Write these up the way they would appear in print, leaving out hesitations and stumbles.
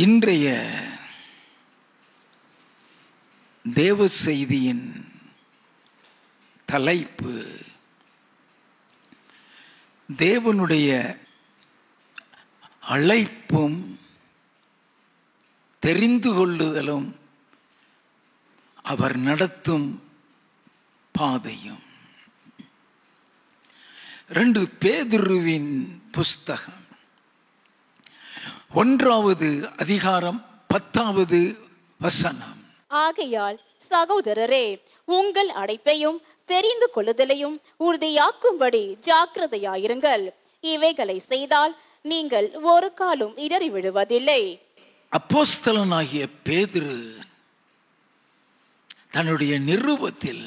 இன்றைய தேவ செய்தியின் தலைப்பு தேவனுடைய அழைப்பும் தெரிந்து கொள்ளுதலும் அவர் நடத்தும் பாதையும். 2 பேதுருவின் புஸ்தகம் 1வது அதிகாரம் 10வது வசனம். ஆகையால் சகோதரரே, உங்கள் அழைப்பையும் தெரிந்து கொள்ளுதலையும் உறுதியாக்கும்படி ஜாக்கிரதையாயிருங்கள். இவைகளை செய்தால் நீங்கள் ஒரு காலும் இடறி விழுவதில்லை. அப்போஸ்தலனாகிய பேதுரு தன்னுடைய நிருபத்தில்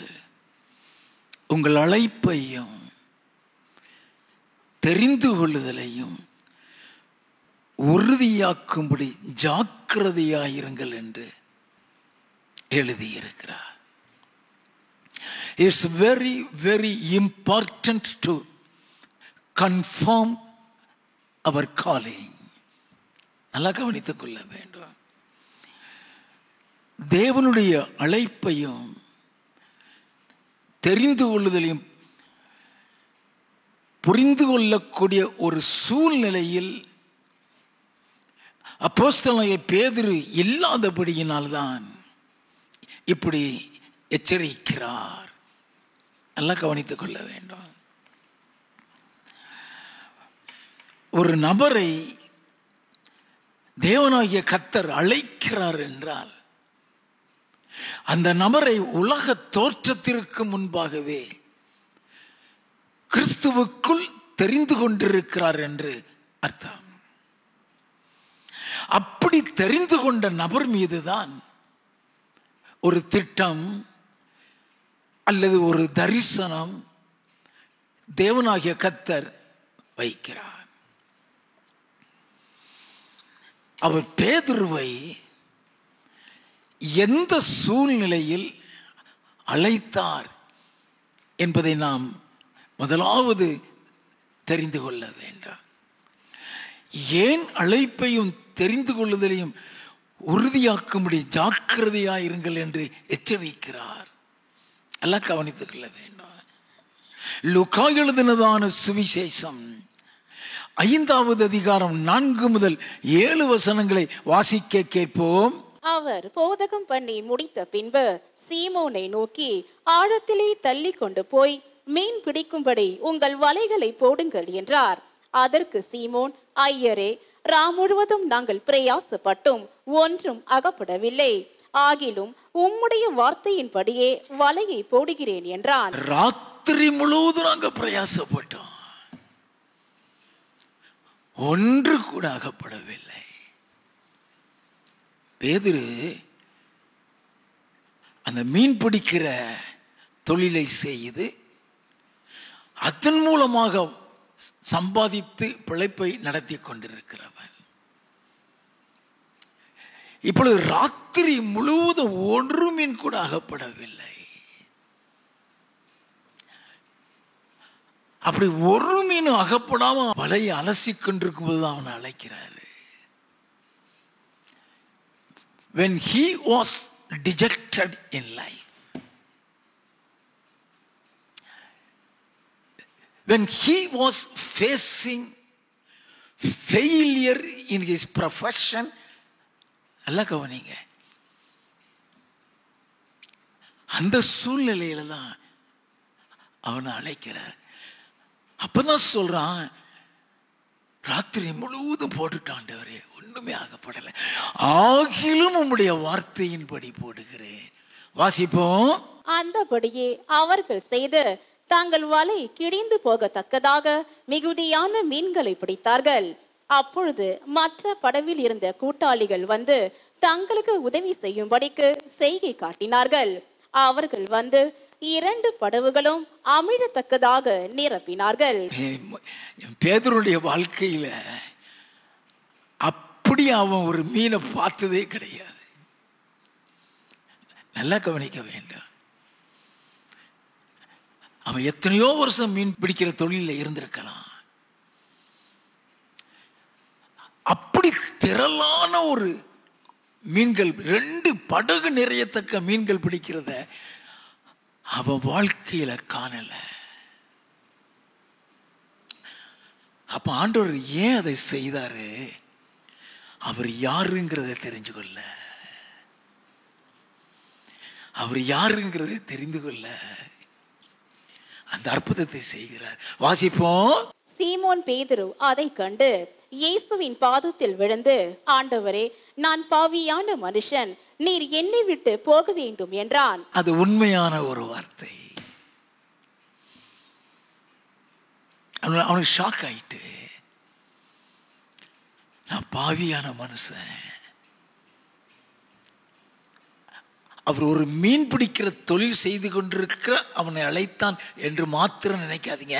உங்கள் அழைப்பையும் தெரிந்து கொள்ளுதலையும் உறுதியாக்கும்படி ஜாக்கிரதையாயிருங்கள் என்று எழுதியிருக்கிறார். It's very, very important to confirm our calling. நல்லா கவனித்துக் கொள்ள வேண்டும். தேவனுடைய அழைப்பையும் தெரிந்து கொள்ளுதலையும் புரிந்து கொள்ளக்கூடிய ஒரு சூழ்நிலையில் அப்போஸ்தலனாகிய பேதுரு இல்லாதபடியினால்தான் இப்படி எச்சரிக்கிறார். நல்லா கவனித்துக் கொள்ள வேண்டும். ஒரு நபரை தேவனாகிய கர்த்தர் அழைக்கிறார் என்றால் அந்த நபரை உலக தோற்றத்திற்கு முன்பாகவே கிறிஸ்துவுக்குள் தெரிந்து கொண்டிருக்கிறார் என்று அர்த்தம். அப்படி தெரிந்து கொண்ட நபர் மீதுதான் ஒரு திட்டம் அல்லது ஒரு தரிசனம் தேவனாகிய கர்த்தர் வைக்கிறார். அவர் பேதுருவை எந்த சூழ்நிலையில் அழைத்தார் என்பதை நாம் முதலாவது தெரிந்து கொள்ள வேண்டும். ஏன் அழைப்பையும் தெரிந்து கொள்ளுதலையும் உறுதியாக்கும்படி ஜாக்கிரதையாயிருங்கள் என்று எச்சரிக்கிறார். எல்லாம் கவனித்துக் கொள்ள வேண்டும். லூக்கா எழுதினதான சுவிசேஷம் 5வது அதிகாரம் 4 முதல் 7 வசனங்களை வாசிக்க கேட்போம். அவர் போதகம் பண்ணி முடித்த பின்பு சீமோனை நோக்கி, ஆழத்திலே தள்ளி கொண்டு போய் மீன் பிடிக்கும்படி உங்கள் வலைகளை போடுங்கள் என்றார். அதற்கு சீமோன், ஐயரே, முழுவதும் நாங்கள் பிரயாசப்பட்டும் ஒன்றும் அகப்படவில்லை. ஆகிலும் உம்முடைய வார்த்தையின்படியே வலையை போடுகிறேன் என்றான். ராத்திரி முழுவதும் நாங்கள் பிரயாசப்பட்டோம், ஒன்று கூட அகப்படவில்லை. பேதுரு அந்த மீன் பிடிக்கிற தொழிலை செய்து அதன் மூலமாக சம்பாதித்து பிழைப்பை நடத்தி கொண்டிருக்கிறவன் இப்பொழுது ராத்திரி முழுவதும் ஒரு மீன் கூட அகப்படவில்லை. அப்படி ஒரு மீனும் அகப்படாம வலையை அலசி கொண்டிருக்கும் போது அவனை அழைக்கிறாரு. When he was dejected in life, when he was facing failure in his profession, நல்லா கவனிங்க, அந்த சூழ்நிலையில தான் அவனை அழைக்கிறார். அப்பதான் சொல்றான், ராத்திரி முழுவதும் போட்டுட்டாண்டவரே, ஒண்ணுமே ஆகப்படலை, ஆகிலும் உம்முடைய வார்த்தையின்படி போடுகிறேன். வாசிப்போம். அந்தபடியே அவர்கள் செய்து தாங்கள் வலை கிழிந்து போகத்தக்கதாக மிகுதியான மீன்களை பிடித்தார்கள். அப்பொழுது மற்ற படவில் இருந்த கூட்டாளிகள் வந்து தங்களுக்கு உதவி செய்யும்படிக்கு செய்கை காட்டினார்கள். அவர்கள் வந்து 2 படவுகளும் அமிழத்தக்கதாக நிரப்பினார்கள். பேதுருடைய வாழ்க்கையில அப்படி அவன் ஒரு மீனை பார்த்ததே கிடையாது. நல்லா கவனிக்க வேண்டும். அவன் எத்தனையோ வருஷம் மீன் பிடிக்கிற தொழில இருந்திருக்கலாம். அப்படி திரளான ஒரு மீன்கள், 2 படகு நிறையத்தக்க மீன்கள் பிடிக்கிறத அவன் வாழ்க்கையில காணல. அப்ப ஆண்டவர் ஏன் அதை செய்தாரு? அவர் யாருங்கிறத தெரிஞ்சுக்கொள்ள, அவர் யாருங்கிறதை தெரிந்து கொள்ள அந்த அற்புதத்தை செய்கிறார். வாசிப்போம். சீமோன் பேதுரு அதை கண்டு இயேசுவின் பாதத்தில் விழுந்து, ஆண்டவரே, நான் பாவியான மனுஷன், நீர் என்னை விட்டு போக வேண்டும் என்றான். அது உண்மையான ஒரு வார்த்தை. அவனுக்கு ஷாக் ஆயிட்டு, நான் பாவியான மனுஷன். அவர் ஒரு மீன் பிடிக்கிற தொழில் செய்து கொண்டிருக்கிற அவனை அழைத்தான் என்று மாத்திரம் நினைக்காதீங்க.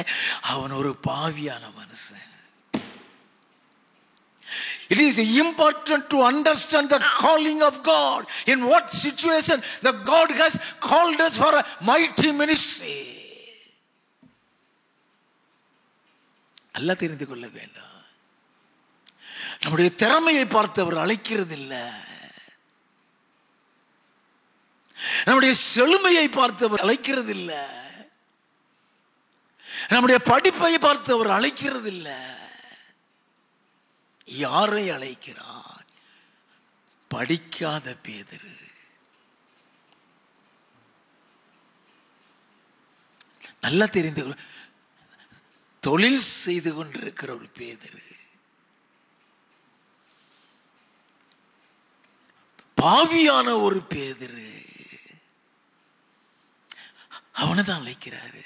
அவன் ஒரு பாவியான மனுஷன். It is important to understand the calling of God. In what situation the God has called us for a mighty ministry. அல்ல தெரிந்து கொள்ள வேண்டும். நம்முடைய திறமையை பார்த்து அவர் அழைக்கிறது இல்லை. நம்முடைய செழுமையை பார்த்து அவர் அழைக்கிறது இல்லை. நம்முடைய படிப்பை பார்த்து அவர் அழைக்கிறது இல்லை. யாரை அழைக்கிறார்? படிக்காத பேதுரு, நல்லா தெரிந்து கொள்ள, தொழில் செய்து கொண்டிருக்கிற ஒரு பேதுரு, பாவியான ஒரு பேதுரு, அவனை தான் அழைக்கிறாரு.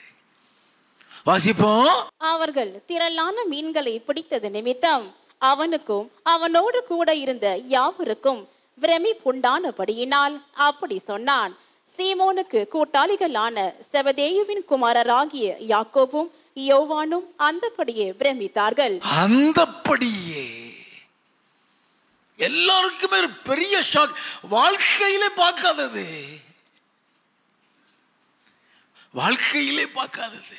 வாசிப்போம். அவர்கள் திரளான மீன்களை பிடித்தது நிமித்தம் அவனுக்கும் அவனோடு கூட இருந்த யாவருக்கும் பிரமிப்புண்டானபடியினால் அப்படி சொன்னான். சீமோனுக்கு கூட்டாளிகளான செபதேயுவின் குமாரராகிய யாக்கோபும் யோவானும் அந்தபடியே பிரமித்தார்கள். அந்தபடியே எல்லாருக்குமே ஒரு பெரிய ஷாக். வாழ்க்கையிலே பார்க்காதது, வாழ்க்கையிலே பார்க்காதது.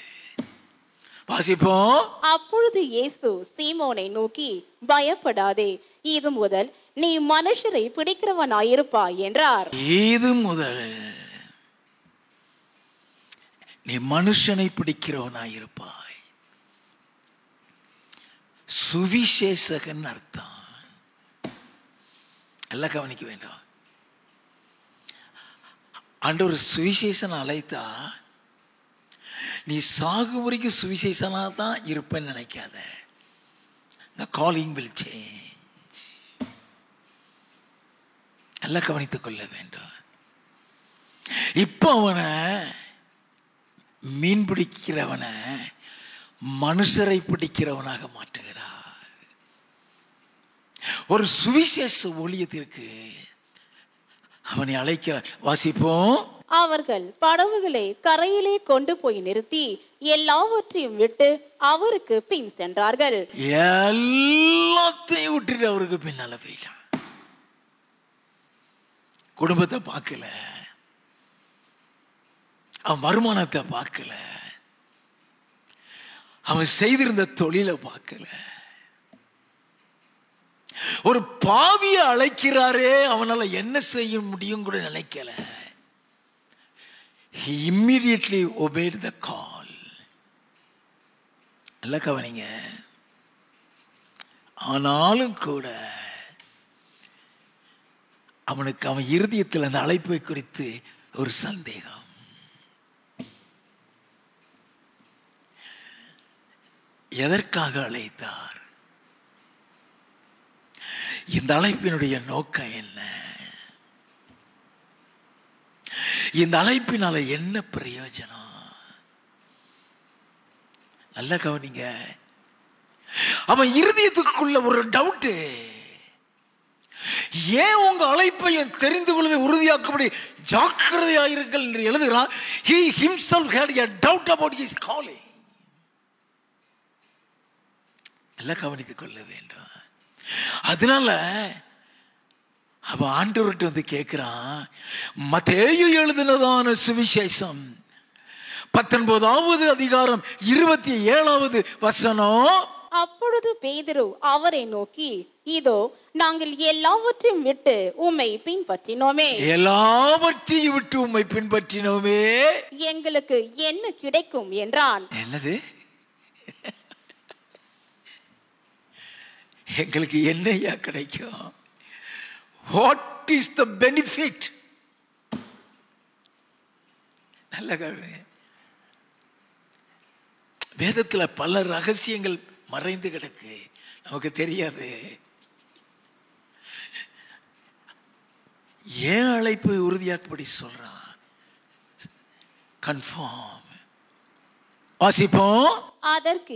வாசிப்போம். அப்பொழுது இயேசு சீமோனை நோக்கி, பயப்படாதே, இது முதல் நீ மனுஷரை பிடிக்கிறவனாயிருப்பாய் என்றார். இது முதல் நீ மனுஷனை பிடிக்கிறவனாயிருப்பாய். சுவிசேஷகன் அர்த்தம். எல்லாம் கவனிக்க வேண்டும். ஆண்டவர் சுவிசேஷன் அழைத்தா நீ சாகும் வரைக்கும் சுவிசேஷனா தான் இருப்பேன்னு நினைக்காத. The calling will change. எல்லாம் கவனித்துக் கொள்ள வேண்டும். இப்போ அவனை மீன் பிடிக்கிறவனை மனுஷரை பிடிக்கிறவனாக மாற்றுகிறார். ஒரு சுவிசேஷ ஊழியத்திற்கு அவனை அழைக்கிறார். வாசிப்போம். அவர்கள் படகுகளை கரையிலே கொண்டு போய் நிறுத்தி எல்லாவற்றையும் விட்டு அவருக்கு பின் சென்றார்கள். எல்லாத்தையும் விட்டுட்டு அவருக்கு பின்னால போயிட்டான். குடும்பத்தை பார்க்கல, அவன் வருமானத்தை பார்க்கல, அவன் செய்திருந்த தொழிலை பார்க்கல. ஒரு பாவியை அழைக்கிறாரே, அவனால என்ன செய்ய முடியும் கூட நினைக்கல. He immediately obeyed the call. எல்லாம் கவனிங்க. ஆனாலும் கூட அவனுக்கு அவன் இருதயத்தில் அந்த அழைப்பை குறித்து ஒரு சந்தேகம். எதற்காக அழைத்தார்? இந்த அழைப்பினுடைய நோக்கம் என்ன? இந்த அழைப்பினால என்ன பிரயோஜனம்? நல்ல கவனிங்க. அவன் இருதயத்துக்குள்ள ஒரு டவுட். ஏன் உங்க அழைப்பை தெரிந்து கொள்வதை உறுதியாக்கும்படி ஜாக்கிரதையாயிருங்கள் என்று எழுதுகிறார். He himself had a doubt about his calling. எல்லாம் கவனித்துக் கொள்ள வேண்டும். அதனால அவன் ஆண்டவர்கிட்ட வந்து கேட்கிறான். மத்தேயு எழுதினதான சுவிசேஷம் 19வது அதிகாரம் 27வது வசனம். அப்பொழுது பேதுரு அவரை நோக்கி, இதோ நாங்கள் எல்லாவற்றையும் விட்டு உம்மை பின்பற்றினோமே. எல்லாவற்றையும் விட்டு உம்மை பின்பற்றினோமே, எங்களுக்கு என்ன கிடைக்கும் என்றான். என்னது? எங்களுக்கு என்னையா கிடைக்கும்? What is the benefit? நல்ல கவனிங்க. வேதத்துல பல ரகசியங்கள் மறைந்து கிடக்கு, நமக்கு தெரியாது. ஏன் அழைப்பு உறுதியாக்கப்படி சொல்றான்? கன்ஃபார்ம். வாசிப்போம். அதற்கு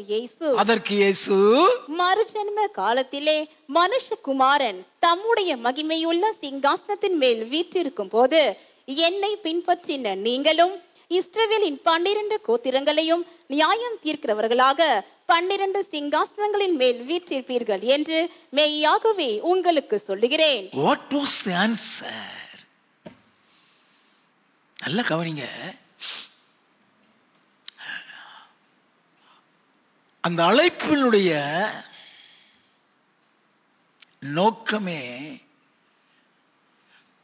இயேசு, மறுஜன்ம காலத்திலே மனுஷகுமாரன் தம்முடைய மகிமையுள்ள சிங்காசனத்தின் மேல் வீற்றிருக்கும் போது என்னை பின்பற்றின நீங்களும் இஸ்ரவேலின் 12 கோத்திரங்களையும் நியாயம் தீர்க்கிறவர்களாக 12 சிங்காசனங்களின் மேல் வீற்றிருப்பீர்கள் என்று மெய்யாகவே உங்களுக்கு சொல்லுகிறேன். What was the answer? நல்ல கவனிங்க. அந்த அழைப்பினுடைய நோக்கமே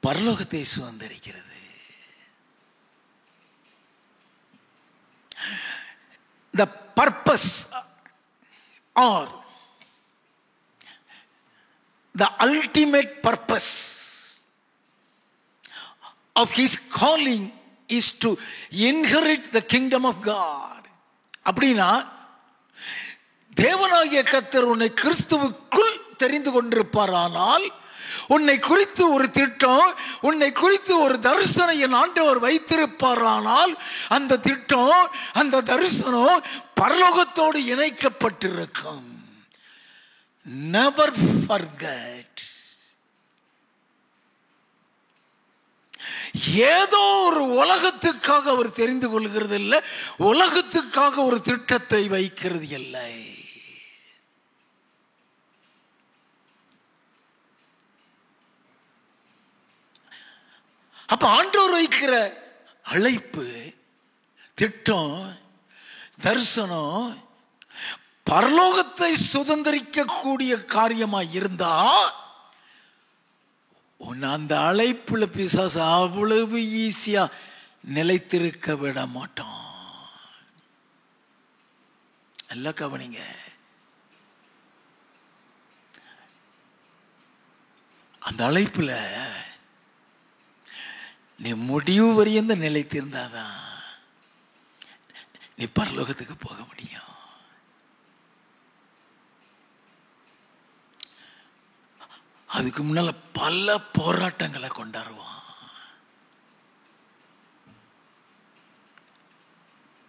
பரலோகத்தை சுதந்தரிக்கிறது. The purpose or the ultimate purpose of his calling is to inherit the kingdom of God. அப்படின்னா தேவனாகிய கர்த்தர் உன்னை கிறிஸ்துவுக்குள் தெரிந்து கொண்டிருப்பாரானால், உன்னை குறித்து ஒரு திட்டம், உன்னை குறித்து ஒரு தரிசனம் என் ஆண்டவர் வைத்திருப்பாரானால், அந்த திட்டம், அந்த தரிசனம் பரலோகத்தோடு இணைக்கப்பட்டிருக்கும். Never forget. ஏதோ ஒரு உலகத்துக்காக அவர் தெரிந்து கொள்கிறது இல்லை, உலகத்துக்காக ஒரு திட்டத்தை வைக்கிறது இல்லை. அப்ப ஆண்டவர் வைக்கிற அழைப்பு, திட்டம், தரிசனம் பரலோகத்தை சுதந்திரிக்க கூடிய காரியமாய் இருந்தா உன் அந்த அழைப்புல பிசாசு அவ்வளவு ஈஸியா நிலைத்திருக்க விட மாட்டான். நல்லா கவனிங்க. அந்த அழைப்புல நீ முடிவு வரையும் நிலைத்திருந்தாதான் நீ பரலோகத்துக்கு போக முடியும். அதுக்கு முன்னால பல போராட்டங்களை கொண்டாடுவான்.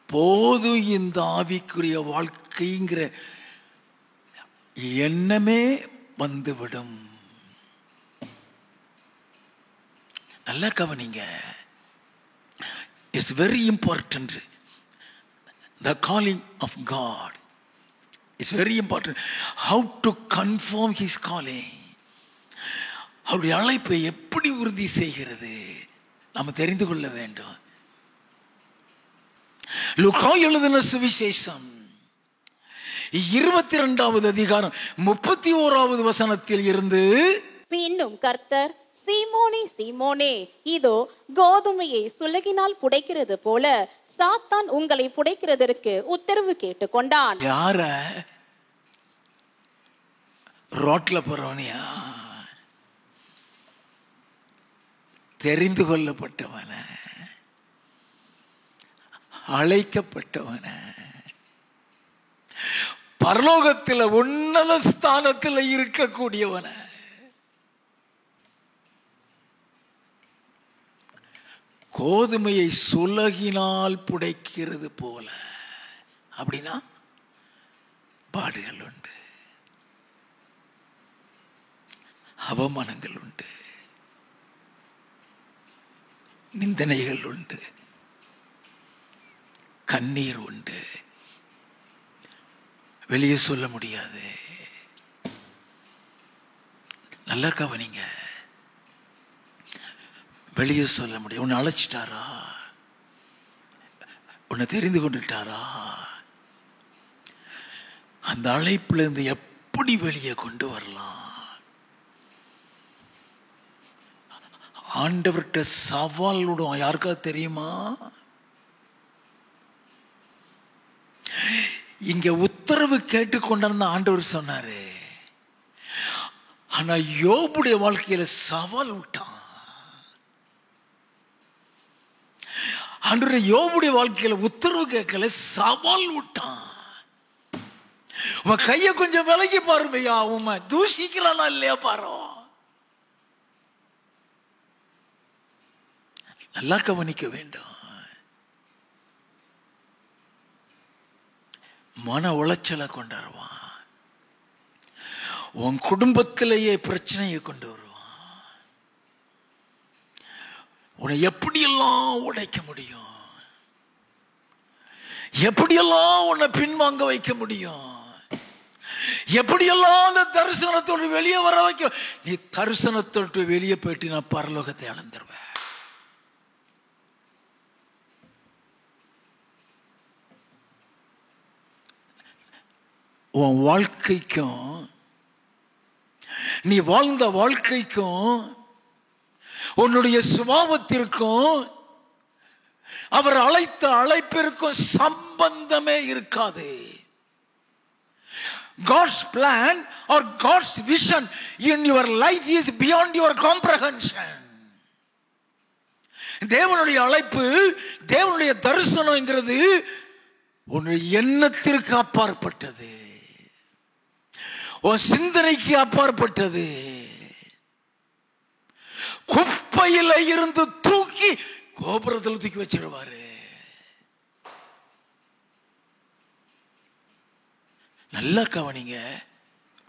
போது இந்த ஆவிக்குரிய வாழ்க்கைங்கிற எண்ணமே வந்துவிடும். நல்லா கவனிங்க. It's very important. The calling of God is very important. How to confirm his calling. அவருடைய அழைப்பை எப்படி உறுதி செய்கிறது நாம் தெரிந்து கொள்ள வேண்டும். லூக்கா எழுதின சுவிசேஷம் 22வது அதிகாரம் 31வது வசனத்தில் இருந்து, பின்னும் கர்த்தர், சீமோனே சீமோனே, இதோ கோதுமையை சுலகினால் புடைக்கிறது போல சாத்தான் உங்களை புடைக்கிறதற்கு உத்தரவு கேட்டுக் கொண்டான். யார? ரோட்ல போறவனியா? தெரிந்து கொள்ளப்பட்டவன, அழைக்கப்பட்டவன, பரலோகத்தில் உன்னத ஸ்தானத்தில் இருக்கக்கூடியவன, கோதுமையை சுலகினால் புடைக்கிறது போல. அப்படின்னா பாடுகள் உண்டு, அவமானங்கள் உண்டு, நிந்தனைகள் உண்டு, கண்ணீர் உண்டு, வெளியே சொல்ல முடியாது. நல்லா கவனிங்க. வெளியே சொல்ல முடியும். உன்னை அழைச்சிட்டாரா? உன்னை தெரிந்து கொண்டுட்டாரா? அந்த அழைப்புல இருந்து எப்படி வெளியே கொண்டு வரலாம்? ஆண்டவர்கிட்ட சவால் விடும். யாருக்காவது தெரியுமா? இங்க உத்தரவு கேட்டுக்கொண்டிருந்த ஆண்டவர் சொன்னாரு, ஆனா யோபுடைய வாழ்க்கையில சவால் விட்டான். ஆண்டவர் யோபுடைய வாழ்க்கையில உத்தரவு கேட்கல, சவால் விட்டான். உன் கைய கொஞ்சம் விலகி பாருமையா, உண்மை தூஷிக்கிறானா இல்லையா பாரு. நல்லா கவனிக்க வேண்டும். மன உளைச்சலை கொண்டாடுவான். உன் குடும்பத்திலேயே பிரச்சனையை கொண்டு வருவான். உன்னை எப்படியெல்லாம் உடைக்க முடியும், எப்படியெல்லாம் உன்னை பின்வாங்க வைக்க முடியும், எப்படியெல்லாம் அந்த தரிசனத்தோடு வெளியே வர வைக்க. நீ தரிசனத்தோடு வெளியே போயிட்டு நான் பரலோகத்தை அளந்துருவேன். உன் வாழ்க்கைக்கும் நீ வாழ்ந்த வாழ்க்கைக்கும் உன்னுடைய சுபாவத்திற்கும் அவர் அழைத்த அழைப்பிற்கும் சம்பந்தமே இருக்காது. God's plan or God's vision in your life is beyond your comprehension. தேவனுடைய அழைப்பு, தேவனுடைய தரிசனம்ங்கிறது உன்னுடைய எண்ணத்திற்கு அப்பாற்பட்டது, உன் சிந்தனைக்கு அப்பாற்பட்டது. குப்பையில இருந்து தூக்கி கோபுரத்தில் தூக்கி வச்சிருவாரு. நல்லா கவனிங்க,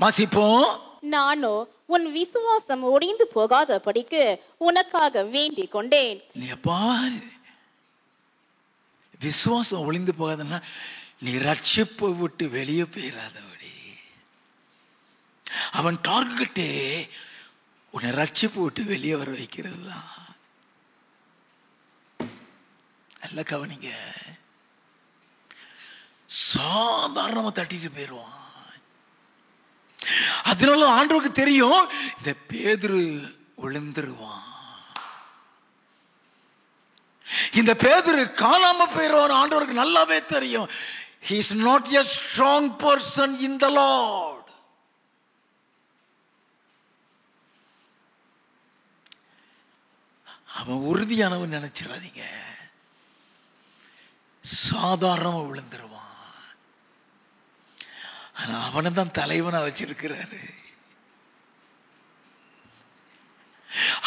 வாசிப்போம். நானோ உன் விசுவாசம் ஒடிந்து போகாத படிக்கு உனக்காக வேண்டிக் கொண்டேன். நீ அப்பா விசுவாசம் ஒளிந்து போகாதுன்னா நீ ரட்சிப்பை விட்டு வெளியே போயிடாதபடி. அவன் டார்கெட்டே உன்னை ரட்சிப்பு விட்டு வெளியே வர வைக்கிறது தான். நல்லா கவனிங்க, சாதாரணமா தட்டிட்டு போயிடுவான். அதனால ஆண்டவருக்கு தெரியும் இந்த பேதுரு விழுந்துருவான், இந்த பேதுரு காணாம போயிடுவான். ஆண்டவருக்கு நல்லாவே தெரியும். He is not a strong person in the Lord. அவன் உறுதியானவன் நினைச்சிடாதீங்க, சாதாரணமா விழுந்துருவான். ஆனா அவனை தான் தலைவனா வச்சிருக்கிறாரு.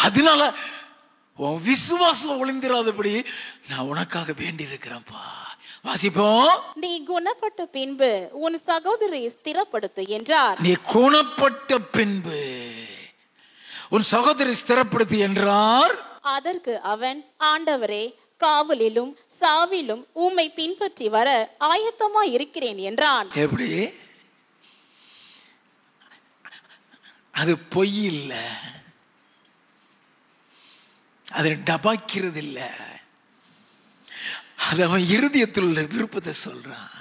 அதனால உன் விசுவாசம் ஒளிந்திராதபடி நான் உனக்காக வேண்டி இருக்கிறேன்ப்பா. வாசிப்போம். நீ குணப்பட்ட பின்பு உன் சகோதரி ஸ்திரப்படுத்து என்றார். நீ குணப்பட்ட பின்பு உன் சகோதரி ஸ்திரப்படுத்து என்றார். அதற்கு அவன், ஆண்டவரே, காவலிலும் சாவிலும் உம்மை பின்பற்றி வர ஆயத்தமா இருக்கிறேன் என்றான். எப்படி? அது பொய் இல்லை, அதை டபாக்கிறது இல்லை, அது அவன் இருதயத்தில் உள்ள விருப்பத்தை சொல்றான்.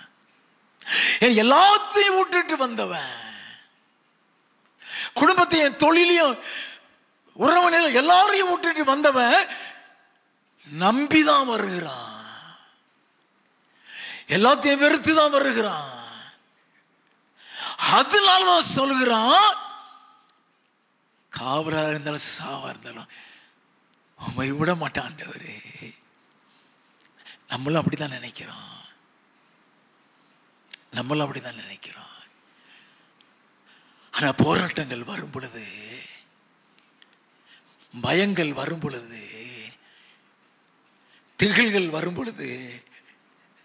எல்லாத்தையும் விட்டுட்டு வந்தவன், குடும்பத்தையும் தொழிலையும் உறவினர் எல்லாரையும் விட்டுட்டு வந்தவன் நம்பிதான் வருகிறான், எல்லாத்தையும் வெறுத்துதான் வருகிறான். அதனாலதான் சொல்கிறான், காவலா இருந்தாலும் சாவா இருந்தாலும் உண்மை விட மாட்டான் ஆண்டவரே. நம்மளும் அப்படிதான் நினைக்கிறோம், நம்மளும் அப்படிதான் நினைக்கிறோம். ஆனா போராட்டங்கள் வரும் பொழுது, பயங்கள் வரும் பொழுது, திகில்கள் வரும் பொழுது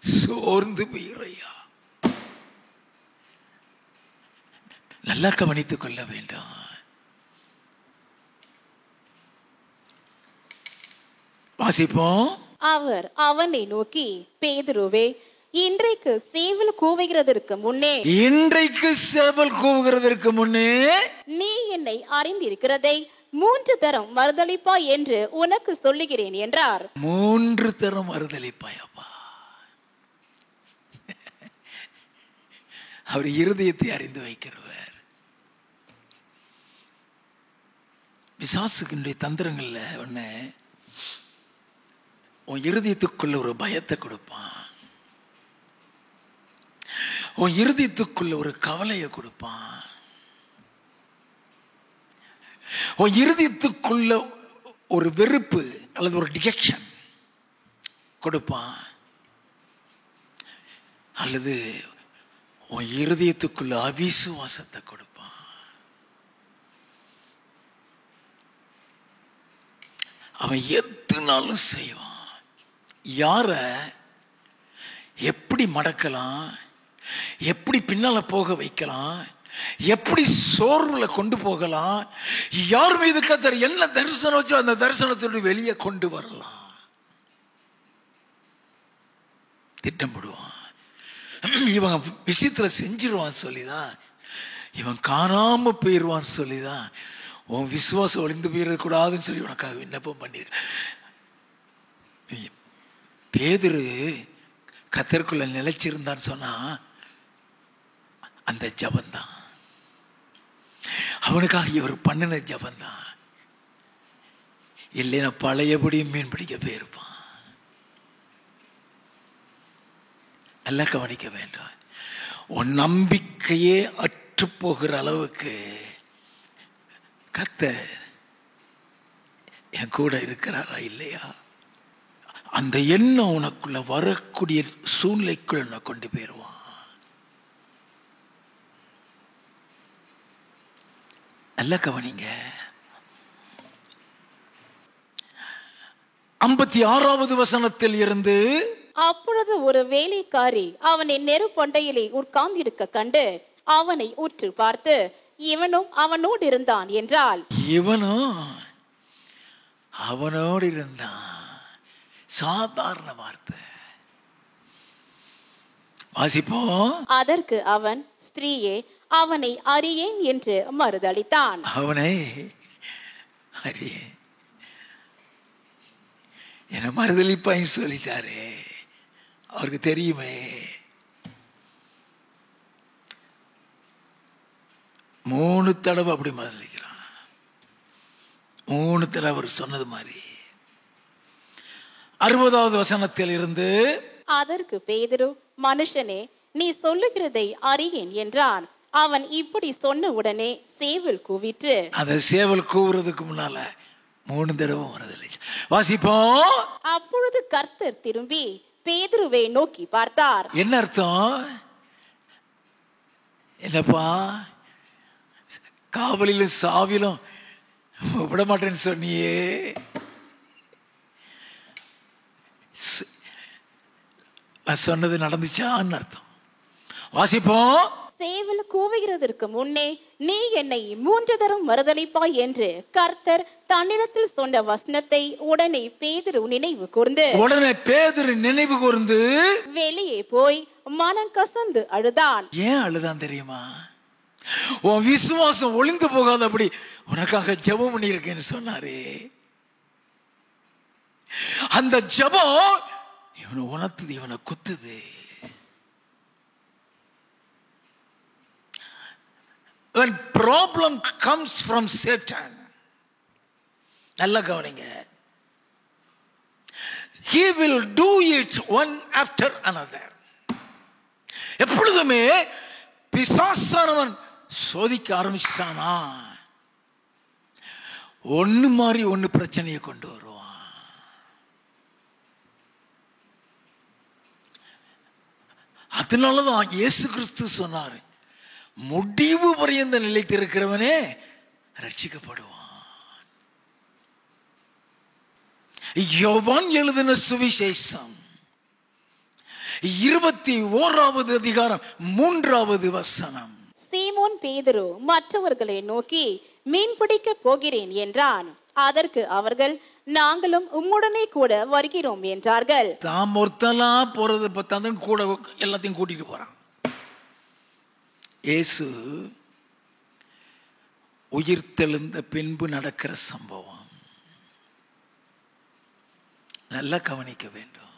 சோர்ந்து போயிரையா. நல்லா கவனித்துக் கொள்ள வேண்டும். வாசிப்போம். அவர் அவனை நோக்கி, பேதுருவே, இன்றைக்கு சேவல் கூவுகிறதற்கு முன்னே, இன்றைக்கு சேவல் கூவுகிறதற்கு முன்னே நீ என்னை அறிந்திருக்கிறதை 3 தரம் மறுதலிப்பா என்று உனக்கு சொல்லுகிறேன் என்றார். 3 தரம் மறுதலிப்பாயப்பா. அவர் இருதயத்தை அறிந்து வைக்கிறவர். பிசாசுக்கின்ற தந்திரங்கள்ல ஒண்ணு, உன் இருதயத்துக்குள்ள ஒரு பயத்தை கொடுப்பான், உன் இருதயத்துக்குள்ள ஒரு கவலையை கொடுப்பான், உன் இருதயத்துக்குள்ள ஒரு வெறுப்பு அல்லது ஒரு டிஜெக்ஷன் கொடுப்பான், அல்லது உன் இருதயத்துக்குள்ள அவிசுவாசத்தை கொடுப்பான். அவன் எதுனாலும் செய்வான். யார எப்படி மடக்கலாம், எப்படி பின்னால போக வைக்கலாம், எப்படி சோர்வுல கொண்டு போகலாம், யார் மீது கர்த்தர் என்ன தரிசனம் வச்சோ அந்த தரிசனத்தோடு வெளியே கொண்டு வரலாம் திட்டம் போடுவான். இவன் விஷயத்துல செஞ்சிருவான் சொல்லிதான், இவன் காணாம போயிடுவான் சொல்லிதான், உன் விசுவாசம் ஒளிந்து போயிடக்கூடாதுன்னு சொல்லி உனக்காக விண்ணப்பம் பண்ணிரு. பேதுரு கர்த்தருக்குள்ள நிலைச்சிருந்தான்னு சொன்னா அந்த ஜபந்தான், அவனுக்காக இவர் பண்ணின ஜபந்தான். இல்லைன்னா பழையபடியும் மீன் பிடிக்க போயிருப்பான். நல்லா கவனிக்க வேண்டும். உன் நம்பிக்கையே அற்று போகிற அளவுக்கு கர்த்தர் என் கூட இருக்கிறாரா இல்லையா, அந்த எண்ணம் உனக்குள்ள வரக்கூடிய சூழ்நிலைக்குள்ள உன்னை கொண்டு போயிடுவான். நல்லா கவனிங்க. 56வது வசனத்தில் இருந்து, அப்பொழுது ஒரு வேலைக்காரி அவனை நெருப்பொண்டையிலே உட்கார்ந்திருக்க கண்டு அவனை உற்று பார்த்து, இவனும் அவனோடு இருந்தான் என்றாள். இவனும் அவனோடு இருந்தான். சாதாரண வார்த்தை. வாசிப்போம். அதற்கு அவன், ஸ்திரீயே, அவனை அறியேன் என்று மறுதளித்தான். அவனை அறியேன் என மறுதளிப்பான்னு சொல்லிட்டாரே, அவருக்கு தெரியுமே. 3 தடவை அப்படி மறுதளிக்கிறான். 3 தடவை அவர் சொன்னது மாதிரி. 60வது வசனத்தில் இருந்து, அதற்கு பேதுரு, மனுஷனே, நீ சொல்லுகிறதை அறியேன் என்றான். அவன் இப்படி சொன்ன உடனே சேவல் கூவிற்று. அந்த சேவல் கூவுறதுக்கு முன்னால 3 தடவை மறுதளிச்சு. வாசிப்போம். அப்பொழுது கர்த்தர் திரும்பி பேதுருவை நோக்கி பார்த்தார். என்ன அர்த்தம்? என்னப்பா, காவலிலும் சாவிலும் விட மாட்டேன்னு சொன்னியே, நான் சொன்னது நடந்துச்சான்னு அர்த்தம். வாசிப்போம். சேவல் கூவுகிறதற்கு முன்னே நீ என்னை 3 தரம் மறுதளிப்பாய் என்று கர்த்தர் தன்னிடத்தில் சொன்ன வசனத்தை உடனே பேதுரு நினைவு கூர்ந்து வெளியே போய் மனம் கசந்து அழுதான். ஏன் அழுதான் தெரியுமா? உன் விசுவாசம் ஒளிந்து போகாதபடி உனக்காக ஜெபம் பண்ணி இருக்கேன்னு சொன்னாரே, அந்த ஜெபம் இவனை உணர்த்துது, இவனை குத்துது. When problem comes from Satan, நல்லா கவனிங்க, he will do it one after another. எப்பொழுதுமே பிசாசானவன் சோதிக்க ஆரம்பிச்சானா ஒன்னு மாதிரி ஒன்னு பிரச்சனையை கொண்டு வருவான். அதனாலதான் இயேசு கிறிஸ்து சொன்னார், முடிவு பரியந்த நிலைத்திருக்கிறவனே ரட்சிக்கப்படுவான். யோவான் எழுதின சுவிசேஷம் 21வது அதிகாரம் 3வது வசனம். சீமோன் பேதுரு மற்றவர்களை நோக்கி, மீன் பிடிக்க போகிறேன் என்றான். அதற்கு அவர்கள், நாங்களும் உம்முடனே கூட வருகிறோம் என்றார்கள். தாம் ஒருத்தலாம் போறது பார்த்தாலும் கூட எல்லாத்தையும் கூட்டிட்டு போறான். இயேசு உயிர்த்தெழுந்த பின்பு நடக்கிற சம்பவம் நல்லா கவனிக்க வேண்டும்.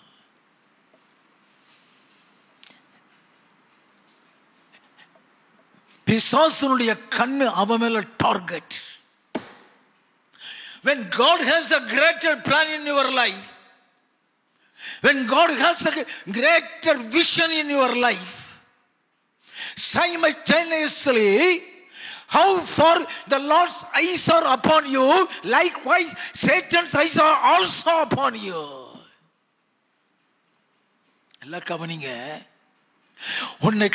பிசாசனுடைய கண்ணு அவன் மேல target. When God has a greater plan in your life, when God has a greater vision in your life, simultaneously how far the Lord's eyes are upon you, likewise Satan's eyes are also upon you. எல்லாம் கவனிங்க. உன்னை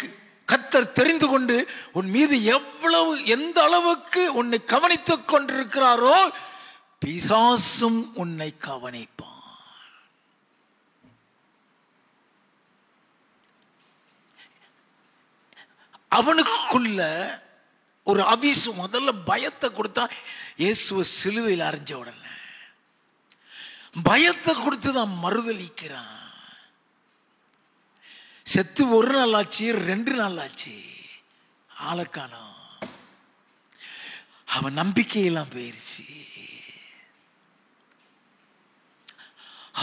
கர்த்தர் தெரிந்து கொண்டு உன் மீது எந்த அளவுக்கு உன்னை கவனித்துக் கொண்டிருக்கிறாரோ பிசாசும் உன்னை கவனிப்பான். அவனுக்குள்ள ஒரு அவிசு முதல்ல பயத்தை கொடுத்தா. இயேசுவை சிலுவையில் அறைஞ்ச உடனே பயத்தை கொடுத்து தான் மறுதலிக்கிறான். செத்து 1 நாள் ஆச்சு, 2 நாள் ஆச்சு, ஆளக்கானோம். அவன் நம்பிக்கையெல்லாம் போயிருச்சு.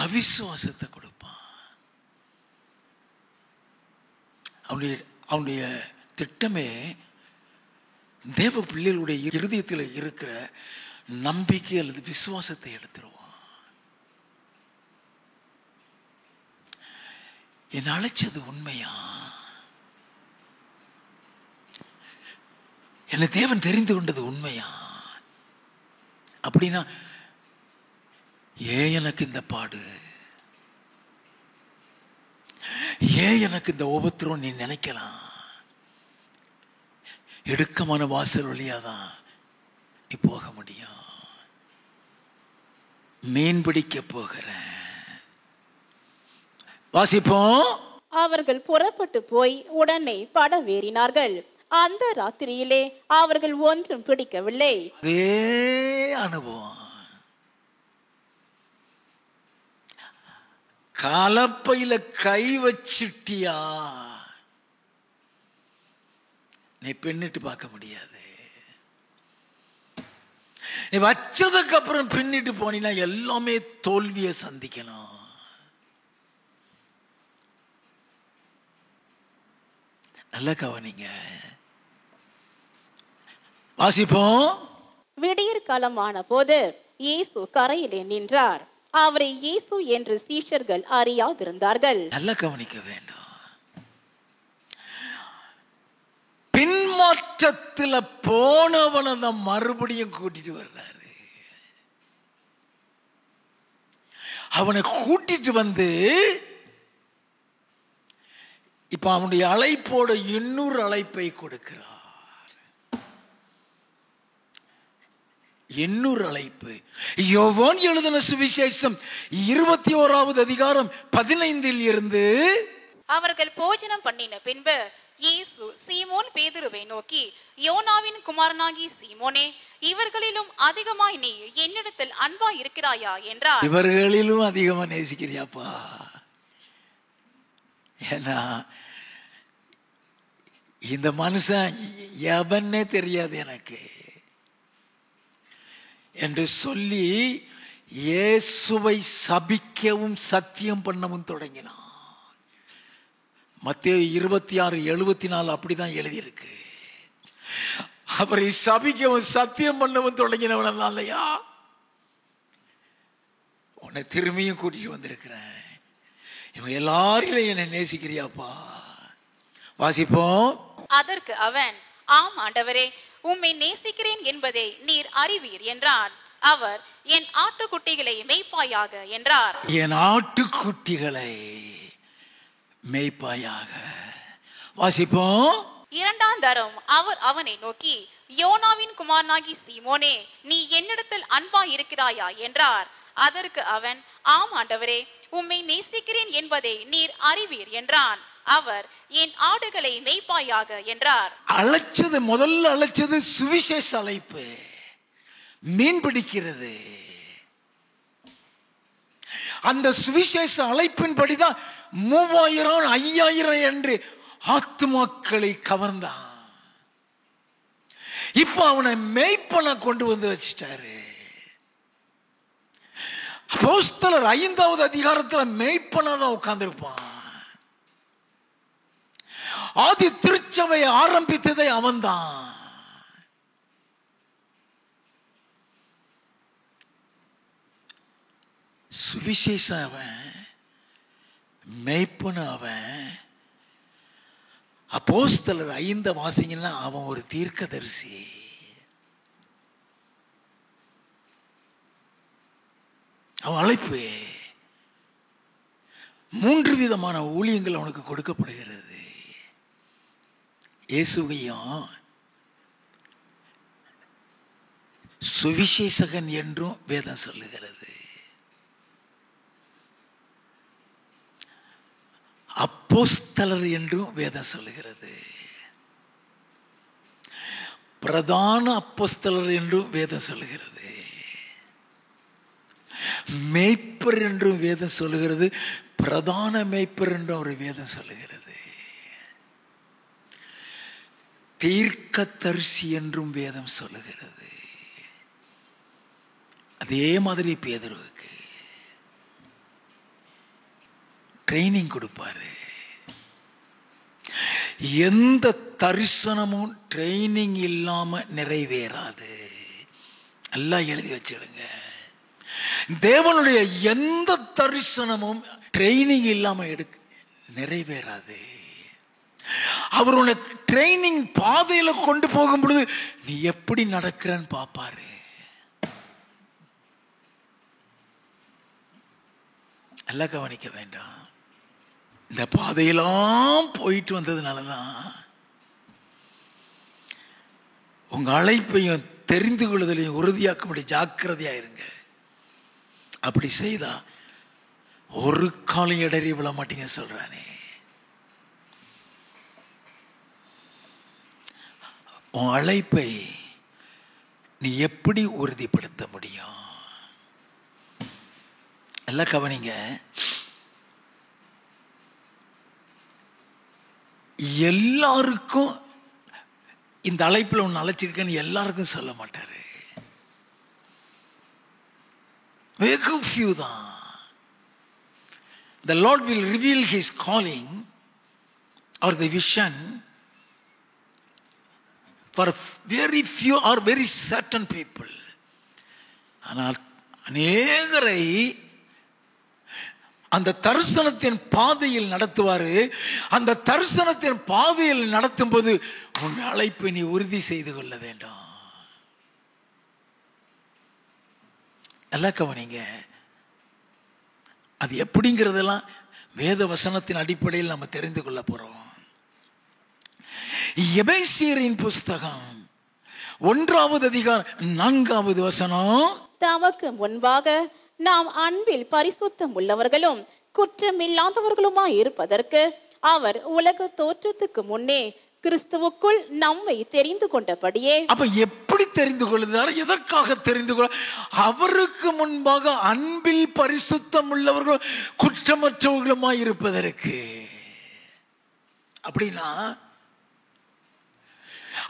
அவிசுவாசத்தை கொடுப்பான். அவனுடைய திட்டமே தேவ பிள்ளைகளுடைய இருதயத்தில் இருக்கிற நம்பிக்கை அல்லது விசுவாசத்தை எடுத்துருவான். என்னை அழைச்சது உண்மையா? என்னை தேவன் தெரிந்து கொண்டது உண்மையா? அப்படின்னா ஏன் எனக்கு இந்த பாடு, ஏன் எனக்கு இந்த உபத்திரம் நீ நினைக்கலாம். இடுக்கமான வாசல் வழியாதான் நீ போக முடியும். மீன் பிடிக்க போகிறேன். வாசிப்போம். அவர்கள் புறப்பட்டு போய் உடனே படவேறினார்கள். அந்த ராத்திரியிலே அவர்கள் ஒன்றும் பிடிக்கவில்லை. அதே அனுபவம். கலப்பையில கை வச்சிட்டியா, நீ பின்னிட்டு பார்க்க முடியாது. நீ வச்சதுக்கு அப்புறம் பின்னிட்டு போனீன்னா எல்லாமே தோல்வியை சந்திக்கணும். நல்ல கவனிங்க. வாசிப்போம். விடியற் காலமான போது இயேசு கரையிலே நின்றார். அவரை இயேசு என்று சீஷர்கள் அறியாதிருந்தார்கள். நல்ல கவனிக்க வேண்டும். பின்மாற்றத்தில் போனவனை தான் மறுபடியும் கூட்டிட்டு வர்றாரு. அவனை கூட்டிட்டு வந்து இப்ப அவனுடைய அழைப்போட இன்னொரு அழைப்பை கொடுக்கிறார். இன்னொரு அழைப்பு. யோவான் எழுதின சுவிசேஷம் 21வது அதிகாரம் 15 இருந்து. அவர்கள் போஜனம் பண்ணின பின்பு இயேசு சீமோன் பேதுருவை நோக்கி, யோனாவின் குமாரனாகி சீமோனே, இவர்களிலும் அதிகமாய் நீ என்னிடத்தில் அன்பா இருக்கிறாயா என்றார். இவர்களிலும் அதிகமா நேசிக்கிறியாப்பா? ஏன்னா இந்த மனுஷன் எவனே தெரியாது எனக்கு என்று சொல்லி இயேசுவை சபிக்கவும் சத்தியம் பண்ணவும் தொடங்கினான். மத்தேயு 26:74 அப்படிதான் எழுதியிருக்கு. அவரை சபிக்கவும் சத்தியம் பண்ணவும் தொடங்கினவன் இல்லையா? உன்னை திரும்பியும் கூட்டிட்டு வந்திருக்கிறேன். இவன் எல்லாரிலும் என்னை நேசிக்கிறியாப்பா? வாசிப்போம். அதற்கு அவன், ஆம் ஆண்டவரே, உம்மை நேசிக்கிறேன் என்பதை நீர் அறிவீர் என்றான். அவர், என் ஆட்டுக்குட்டிகளை மேய்ப்பாயாக என்றார். என் ஆட்டுக்குட்டிகளை மேய்ப்பாயாக. வாசிப்போம். 2ஆம் தரம் அவர் அவனை நோக்கி, யோனாவின் குமாரனாகி சீமோனே, நீ என்னிடத்தில் அன்பா இருக்கிறாயா என்றார். அதற்கு அவன், ஆம் ஆண்டவரே, உம்மை நேசிக்கிறேன் என்பதை நீர் அறிவீர் என்றான். அவர், என் ஆடுகளை மேய்ப்பாயாக என்றார். அழைச்சது, முதல்ல அழைச்சது சுவிசேஷ அழைப்பு, மீன் பிடிக்கிறது. அந்த சுவிசேஷ அழைப்பின் படிதான் 3000 5000 என்று ஆத்துமாக்களை கவர்ந்தான். இப்ப அவனை மேய்ப்பனை கொண்டு வந்து வச்சிட்டாரு. அப்போஸ்தலர் 5வது அதிகாரத்துல மேய்ப்பனா தான் உட்கார்ந்திருப்பான். ஆதி திருச்சபையை ஆரம்பித்ததே அவன்தான். சுவிசேஷம் அவன், மேய்ப்பன அவன். அப்போஸ்தலர் 5 வாசிங்கன்னா அவன் ஒரு தீர்க்கதரிசி. அவன் அழைப்பு 3 விதமான ஊழியங்கள் அவனுக்கு கொடுக்கப்படுகிறது. இயேசுவையும் சுவிசேஷகன் என்றும் வேதம் சொல்லுகிறது. அப்போஸ்தலர் என்றும் வேதம் சொல்லுகிறது. பிரதான அப்போஸ்தலர் என்றும் வேதம் சொல்லுகிறது. மேய்ப்பர் என்றும் வேதம் சொல்லுகிறது. பிரதான மேய்ப்பர் என்றும் ஒரு வேதம் சொல்லுகிறது. தீர்க்கதரிசி என்றும் வேதம் சொல்லுகிறது. அதே மாதிரி பேதுருவுக்கு ட்ரைனிங் கொடுப்பாரு. எந்த தரிசனமும் ட்ரைனிங் இல்லாம நிறைவேறாது. எல்லாம் எழுதி வச்சிடுங்க. தேவனுடைய எந்த தரிசனமும் ட்ரைனிங் இல்லாம நிறைவேறாது. அவர் உன்னை ட்ரைனிங் பாதையில கொண்டு போகும் பொழுது நீ எப்படி நடக்கிறன்னு பாப்பாரு. எல்லாம் கவனிக்க வேண்டாம். இந்த பாதையெல்லாம் போயிட்டு வந்ததுனாலதான் உங்க அழைப்பையும் தெரிந்து கொள்வதிலையும் உறுதியாக்கும்படி ஜாக்கிரதையா இருங்க. அப்படி செய்தா ஒரு காலம் இடறி விழ மாட்டீங்க சொல்றானே. உன் அழைப்பை நீ எப்படி உறுதிப்படுத்த முடியும்? எல்லாம் கவனிங்க. எல்லாருக்கும் இந்த அழைப்பில் ஒன்று அழைச்சிருக்கேன்னு எல்லாருக்கும் சொல்ல மாட்டாரு. வெகு few தான். The Lord will reveal His calling or the vision for very few or very certain people. ஆனால் அநேகரை அந்த தரிசனத்தின் பாதையில் நடத்துவாரு. அந்த தரிசனத்தின் பாதையில் நடத்தும் போது உன் அழைப்பை நீ உறுதி செய்து கொள்ள வேண்டும். எல்லாம் கவனிங்க. அது எப்படிங்கிறதெல்லாம் வேத வசனத்தின் அடிப்படையில் நம்ம தெரிந்து கொள்ள போறோம். எபேசியரின் புஸ்தகம் 1வது அதிகாரம் 4வது வசனம். தமக்கு முன்பாக நாம் அன்பில் பரிசுத்தம் உள்ளவர்களும் குற்றமில்லாதவர்களுமாய் இருப்பதற்கு அவர் உலக தோற்றத்துக்கு முன்னே கிறிஸ்துவுக்குள் நம்மை தெரிந்து கொண்டபடியே. அப்ப எப்படி தெரிந்து கொள்ளுதார்? எதற்காக தெரிந்து கொள்ள? அவருக்கு முன்பாக அன்பில் பரிசுத்தம் உள்ளவர்கள் குற்றமற்றவர்களுமாய் இருப்பதற்கு. அப்படின்னா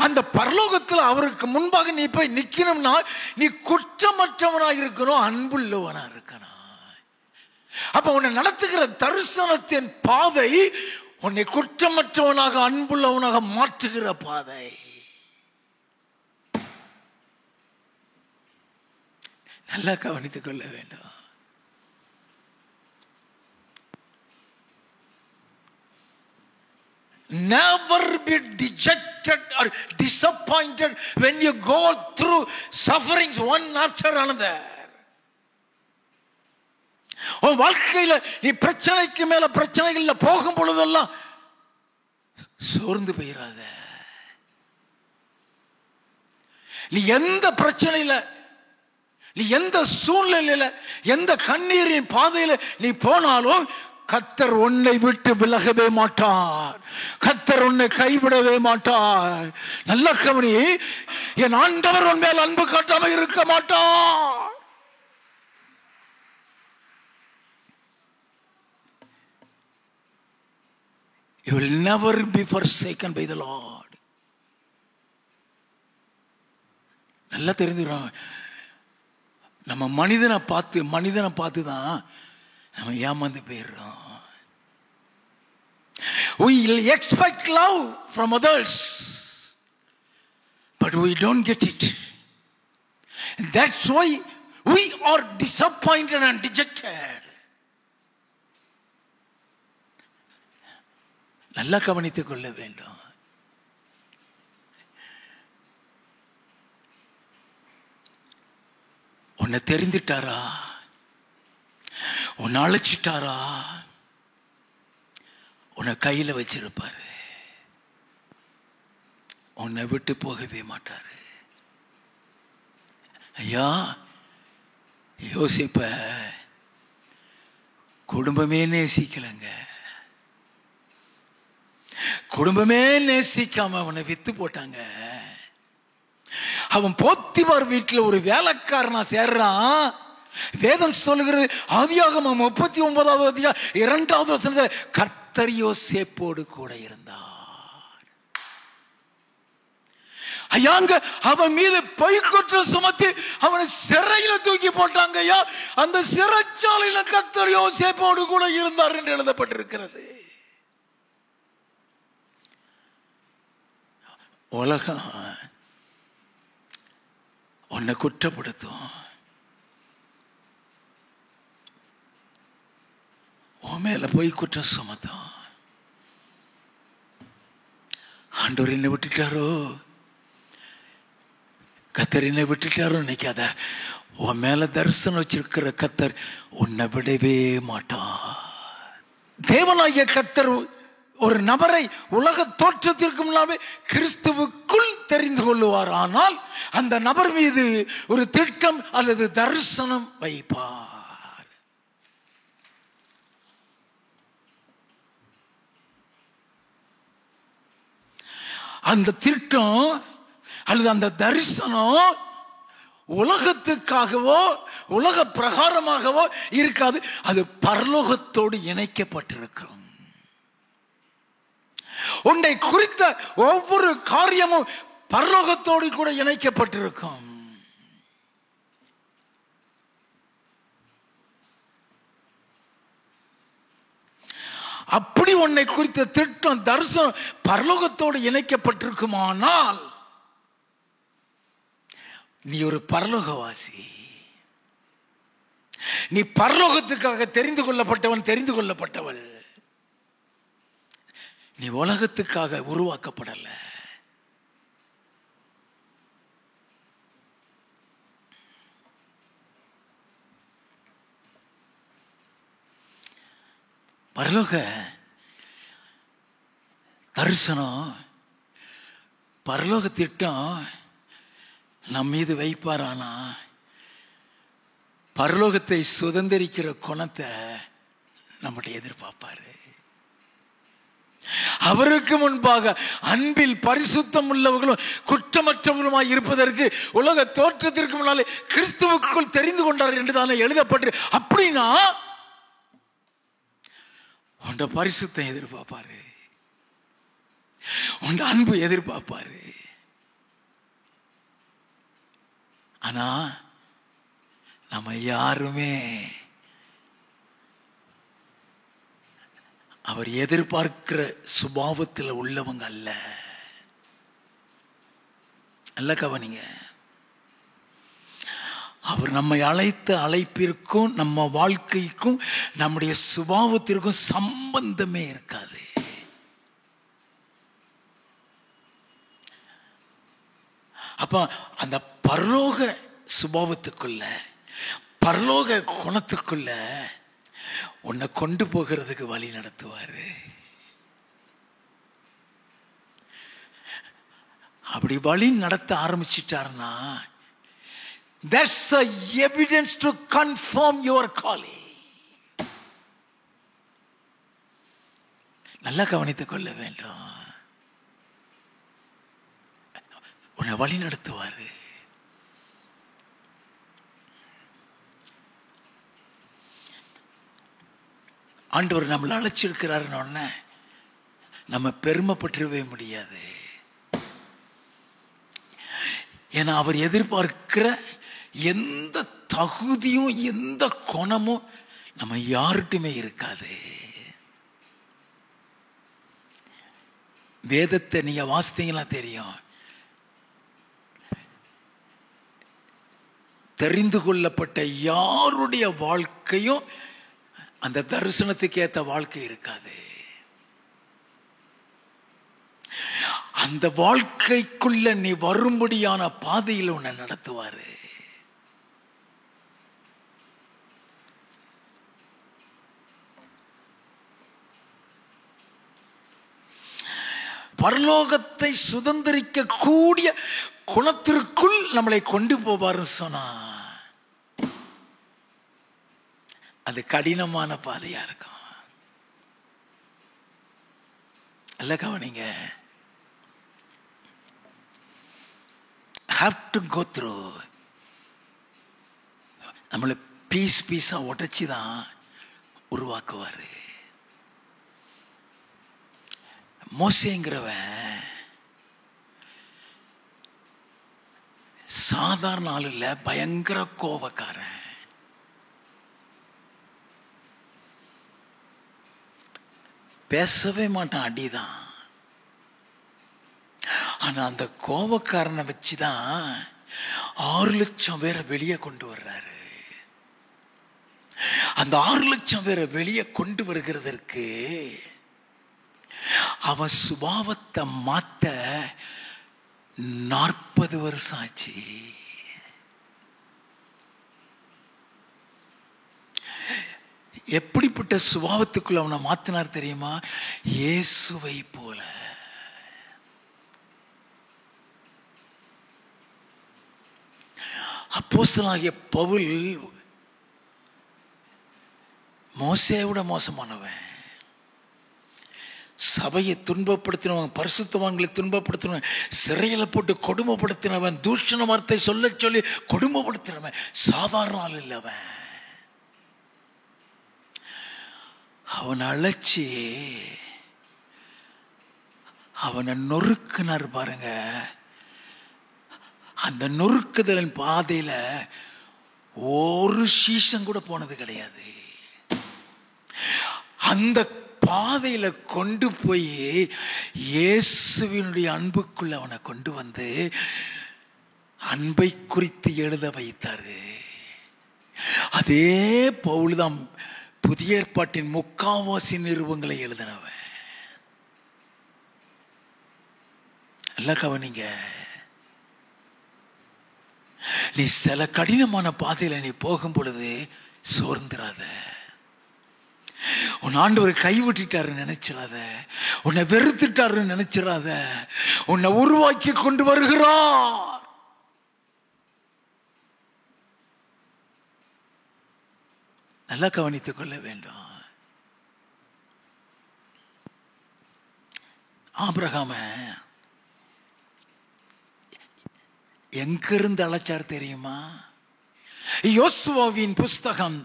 அந்த பரலோகத்தில் அவருக்கு முன்பாக நீ போய் நிக்கணும்னா நீ குற்றமற்றவனாக இருக்கணும், அன்புள்ளவனா இருக்கணும். அப்ப உன்னை நடத்துகிற தரிசனத்தின் பாதை உன்னை குற்றமற்றவனாக அன்புள்ளவனாக மாற்றுகிற பாதை. நல்லா கவனித்துக் கொள்ள வேண்டும். Never be dejected or disappointed when you go through sufferings one after another. உன் வாழ்க்கையில நீ பிரச்சனைக்கு மேல பிரச்சனைகள்ல போகும் பொழுதெல்லாம் சோர்ந்து போயிடாத. நீ எந்த பிரச்சனையில, நீ எந்த சூழ்நிலையில, எந்த கண்ணீரின் பாதையில நீ போனாலும் கர்த்தர் உன்னை விட்டு விலகவே மாட்டார். கர்த்தர் உன்னை கைவிடவே மாட்டார். நல்ல கவனி. என் ஆண்டவர் உன் மேல் அன்பு காட்டாம இருக்க மாட்டார். You will never be forsaken by the Lord. நல்லா தெரிஞ்சுக்கிறோம். நம்ம மனிதனை பார்த்து தான் நம்ம ஏமாந்து போயிடுறோம். We expect love from others, but we don't get it. That's why we are disappointed and dejected. நல்லா கவனித்துக் கொள்ள வேண்டும். உன்னை தெரிந்துட்டாரா? உன்னை அழைச்சிட்டாரா? உன்னை கையில் வச்சிருப்பாரு. உன்னை விட்டு போகவே மாட்டாரு. ஐயா, யோசிப்ப குடும்பமே நேசிக்கலங்க. குடும்பமே நேசிக்காம அவனை வித்து போட்டாங்க. அவன் போத்திபார் வீட்டில் ஒரு வேலைக்காரனா சேர்றான். வேதம் சொல்லுகிறது, ஆதியாகமம் 39 2வது வசனத்தில், கர்த்தர் யோசேப்போடு கூட இருந்தார். ஐயாங்க, அவன் மீது பொய்க்குற்றம் சுமத்தி அவனை சிறையில தூக்கி போட்டாங்க. ஐயா, அந்த சிறைச்சாலையில கர்த்தர் யோசேப்போடு கூட இருந்தார் என்று எழுதப்பட்டிருக்கிறது. உலகம் உன்னை குற்றப்படுத்தும். உன் மேல போய் குற்றம் சுமத்தும். ஆண்டவர் என்ன விட்டுட்டாரோ, கர்த்தர் என்ன விட்டுட்டாரோ நினைக்காத. உன் மேல தரிசனம் வச்சிருக்கிற கர்த்தர் உன்னை விடவே மாட்டார். தேவனாகிய கர்த்தர் ஒரு நபரை உலக தோற்றத்திற்கு முன்னாலே கிறிஸ்துவுக்குள் தெரிந்து கொள்ளுவார். ஆனால் அந்த நபர் மீது ஒரு திட்டம் அல்லது தரிசனம் வைப்பார். அந்த திட்டம் அல்லது அந்த தரிசனம் உலகத்துக்காகவோ உலக பிரகாரமாகவோ இருக்காது. அது பரலோகத்தோடு இணைக்கப்பட்டிருக்கும். உன்னை குறித்த ஒவ்வொரு காரியமும் பரலோகத்தோடு கூட இணைக்கப்பட்டிருக்கும். அப்படி உன்னை குறித்த திட்டம் தரிசனம் பரலோகத்தோடு இணைக்கப்பட்டிருக்குமானால் நீ ஒரு பரலோகவாசி. நீ பரலோகத்துக்காக தெரிந்து கொள்ளப்பட்டவன், தெரிந்து கொள்ளப்பட்டவள். நீ உலகத்துக்காக உருவாக்கப்படல. பரலோக தரிசனம், பரலோக திட்டம் நம் மீது வைப்பாரானா பரலோகத்தை சுதந்திரிக்கிற குணத்தை நம்முடைய எதிர்பார்ப்பாரு. அவருக்கு முன்பாக அன்பில் பரிசுத்தம் உள்ளவர்களும் குற்றமற்றவர்களுமாய் இருப்பதற்கு உலக தோற்றத்திற்கு முன்னாலே கிறிஸ்துவுக்குள் தெரிந்து கொண்டார் என்று தானே எழுதப்பட்டு. அப்படின்னா உண்ட பரிசுத்தம் எதிர்பார்ப்பாரு, உண்ட அன்பு எதிர்பார்ப்பாரு. ஆனா நம்ம யாருமே அவர் எதிர்பார்க்கிற சுபாவத்தில் உள்ளவங்க அல்ல. நல்ல கவனிங்க. அவர் நம்மை அழைத்த அழைப்பிற்கும் நம்ம வாழ்க்கைக்கும் நம்முடைய சுபாவத்திற்கும் சம்பந்தமே இருக்காது. அப்ப அந்த பரலோக சுபாவத்துக்குள்ள, பரலோக குணத்துக்குள்ள உன்னை கொண்டு போகிறதுக்கு வழி நடத்துவாரு. அப்படி வழி நடத்த ஆரம்பிச்சிட்டாருன்னா that's the evidence to confirm your calling. நல்லா கவனித்துக் கொள்ள வேண்டும். உன்னை வழி நடத்துவாரு. ஆண்டவர் நம்மளை அழைச்சிருக்கிறாருன்னு நம்ம பெருமைப்பட்டுவே முடியாது. ஏன்னா அவர் எதிர்பார்க்கிற எந்த தகுதியும் எந்த குணமும் நம்ம யார்கிட்டுமே இருக்காது. வேதத்தை நீங்க வாசித்தீங்கன்னா தெரியும். தெரிந்து கொள்ளப்பட்ட யாருடைய வாழ்க்கையும் அந்த தரிசனத்துக்கு ஏற்ற வாழ்க்கை இருக்காது. அந்த வாழ்க்கைக்குள்ள நீ வரும்படியான பாதையில் உன்னை நடத்துவாரு. பரலோகத்தை சுதந்திரிக்க கூடிய குணத்திற்குள் நம்மளை கொண்டு போவாரு சொன்னா அது கடினமான பாதையா இருக்கும். அல்ல கவனிங்க, have to go through. நம்மளை பீஸ் பீஸா உடைச்சி தான் உருவாக்குவாரு. மோசேங்கிறவன் சாதாரண ஆள் இல்ல, பயங்கர கோபக்காரன். பேசவே மாட்டான், அடிதான். ஆனா அந்த கோபக்காரனை வச்சுதான் 6 லட்சம் பேரை வெளியே கொண்டு வர்றாரு. அந்த 6 லட்சம் பேரை வெளியே கொண்டு வருகிறதற்கு அவன் சுபாவத்தை மாத்த 40 வருஷம் ஆச்சு. எப்படிப்பட்ட சுபாவத்துக்குள்ள அவனை மாத்தினார் தெரியுமா? இயேசுவை போல. அப்போஸ்தலனாகிய பவுல் மோசேயோட மோசமானவன். சபையை துன்பப்படுத்தினவன், பரிசுத்தவான்களை துன்பப்படுத்தினவன், சிறையில போட்டு கொடுமைப்படுத்தினவன், தூஷண வார்த்தை சொல்ல சொல்லி கொடுமைப்படுத்தினவன். சாதாரண ஆள் இல்லவன். அவனை அழைச்சி அவனை நொறுக்குனார் பாருங்க. அந்த நொறுக்குதலின் பாதையில ஒரு சீசன் கூட போனது கிடையாது. அந்த பாதையில கொண்டு போய் இயேசுவினுடைய அன்புக்குள்ள அவனை கொண்டு வந்து அன்பை குறித்து எழுத வைத்தாரு. அதே பவுல் தான் புதிய ஏற்பாட்டின் 3/4 நிருபங்களை எழுதினவன். நல்லா கவனிங்க, நீ சில கடினமான பாதையில நீ போகும் பொழுது சோர்ந்துராத. உன் ஆண்டவர் கைவிட்டுட்டாரு நினைச்சிடாத. உன்னை வெறுத்துட்டாரு நினைச்சிடாத. உன்னை உருவாக்கி கொண்டு வருகிறார். நல்லா கவனித்துக் கொள்ள வேண்டும். ஆபிரகாம எங்கிருந்து அழைச்சார் தெரியுமா? யோசுவாவின் புஸ்தகம்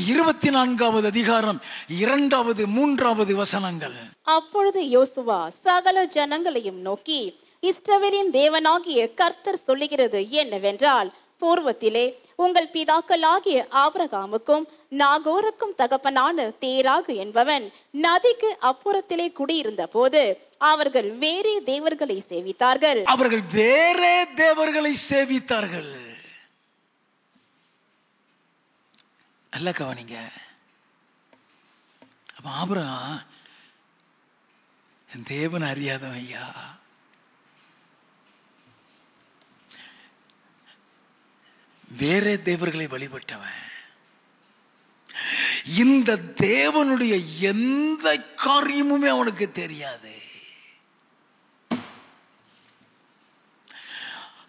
24வது அதிகாரம் 2, 3 வசனங்கள். அப்பொழுது யோசுவா சகல ஜனங்களையும் நோக்கி, இஸ்ரவேலின் தேவனாகிய கர்த்தர் சொல்லுகிறது என்னவென்றால், பூர்வத்திலே உங்கள் பிதாக்களாகிய ஆபிரகாமுக்கும் நாகோருக்கும் தகப்பனான தேராகு என்பவன் நதிக்கு அப்புறத்திலே குடியிருந்த போது அவர்கள் வேறே தேவர்களை சேவித்தார்கள். அவர்கள் வேறே தேவர்களை சேவித்தார்கள். நல்ல கவனிங்க. அப்ப ஆபிரகாம் தேவன் அறியாதவன் ஐயா. வேற தேவர்களை வழிபட்டவன். இந்த தேவனுடைய எந்த காரியமுமே அவனுக்கு தெரியாது.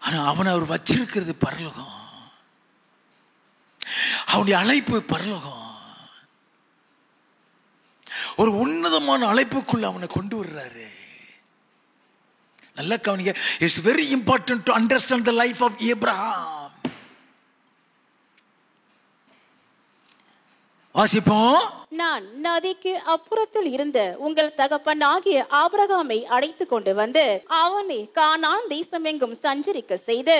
ஆனா அவன் அவர் வச்சிருக்கிறது பரலோகம். அவனுடைய அழைப்பு பரலோகம். ஒரு உன்னதமான அழைப்புக்குள்ள அவனை கொண்டு வர்றாரு. நல்ல கவனிங்க. It's very important to understand the life of Abraham. வாசிப்போம். நான் நதிக்கு அப்புறத்தில் இருந்த உங்கள் தகப்பனாகிய ஆபிரகாமை அழைத்து கொண்டு வந்து அவனை கானான் தேசமெங்கும் சஞ்சரிக்க செய்து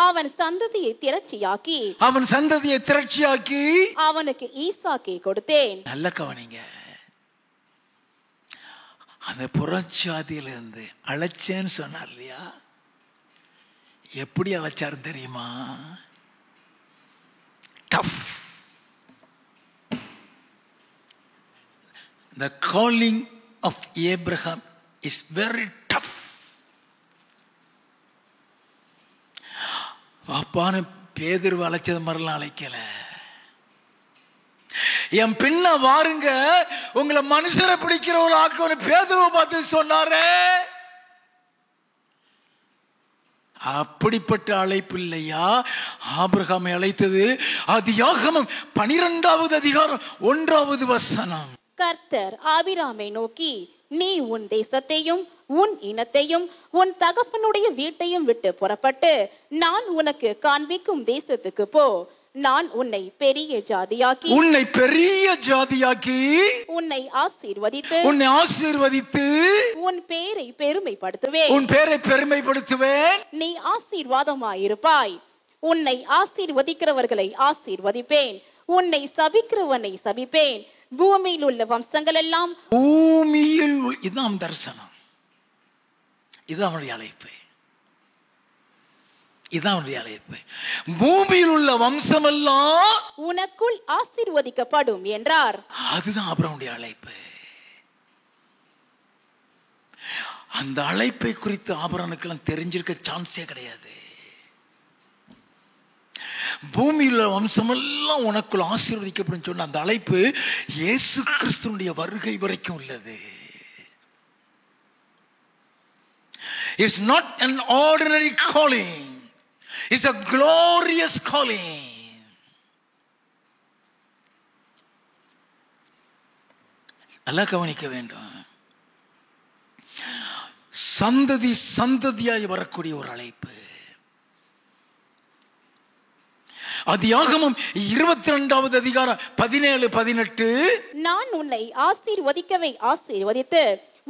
அவன் சந்ததியை திரட்சியாக்கி அவனுக்கு ஈசாக்கை கொடுத்தேன். நல்ல கவனிங்க. அந்த புறச்சாதியிலிருந்து அழைச்சேன்னு சொன்னார் இல்லையா? எப்படி அழைச்சாரு தெரியுமா? Tough. The calling of Abraham is very tough. வாப்பான்னு பேதுருவை அழைச்சது மாதிரிலாம் அழைக்கல. என் பின்ன வாருங்க, உங்களை மனுஷரை பிடிக்கிறவங்க ஆக்க பேதுருவை பார்த்து சொன்னாரே. அப்படிப்பட்ட அழைப்பு இல்லையா ஆபிரகாமை அழைத்தது? ஆதியாகமம் 12வது அதிகாரம் 1வது வசனம். கர்த்தர் ஆபிராமை நோக்கி, நீ உன் தேசத்தையும் உன் இனத்தையும் உன் தகப்பனுடைய வீட்டையும் விட்டு புறப்பட்டு நான் உனக்கு காண்பிக்கும் தேசத்துக்கு போ. நான் உன்னை பெரிய ஜாதியாக்கி உன்னை ஆசீர்வதித்து உன் பேரை பெருமைப்படுத்துவேன். நீ ஆசீர்வாதமாயிருப்பாய். உன்னை ஆசீர்வதிக்கிறவர்களை ஆசீர்வதிப்பேன், உன்னை சபிக்கிறவனை சபிப்பேன். பூமியில் உள்ள வம்சங்கள் எல்லாம் இதான் தரிசனம், இதான் அவனுடைய அழைப்பு, இதான் அவனுடைய அழைப்பு. பூமியில் உள்ள வம்சம் எல்லாம் உனக்குள் ஆசீர்வதிக்கப்படும் என்றார். அதுதான் ஆபிரகாமுடைய அழைப்பு. அந்த அழைப்பை குறித்து ஆபிரகாமுக்கெல்லாம் தெரிஞ்சிருக்க சான்ஸே கிடையாது. பூமியில் வம்சமெல்லாம் உனக்குள் ஆசீர்வதிக்கப்படும் சொன்ன அந்த அழைப்பு இயேசு கிறிஸ்துவினுடைய வருகை வரைக்கும் உள்ளது. It's not an ordinary calling. It's a glorious calling. நல்லா கவனிக்க வேண்டும். சந்ததி சந்ததியாய் வரக்கூடிய ஒரு அழைப்பு. ஆதியாகமம் 22வது அதிகாரம் 17-18. நான் உன்னை ஆசீர்வதித்து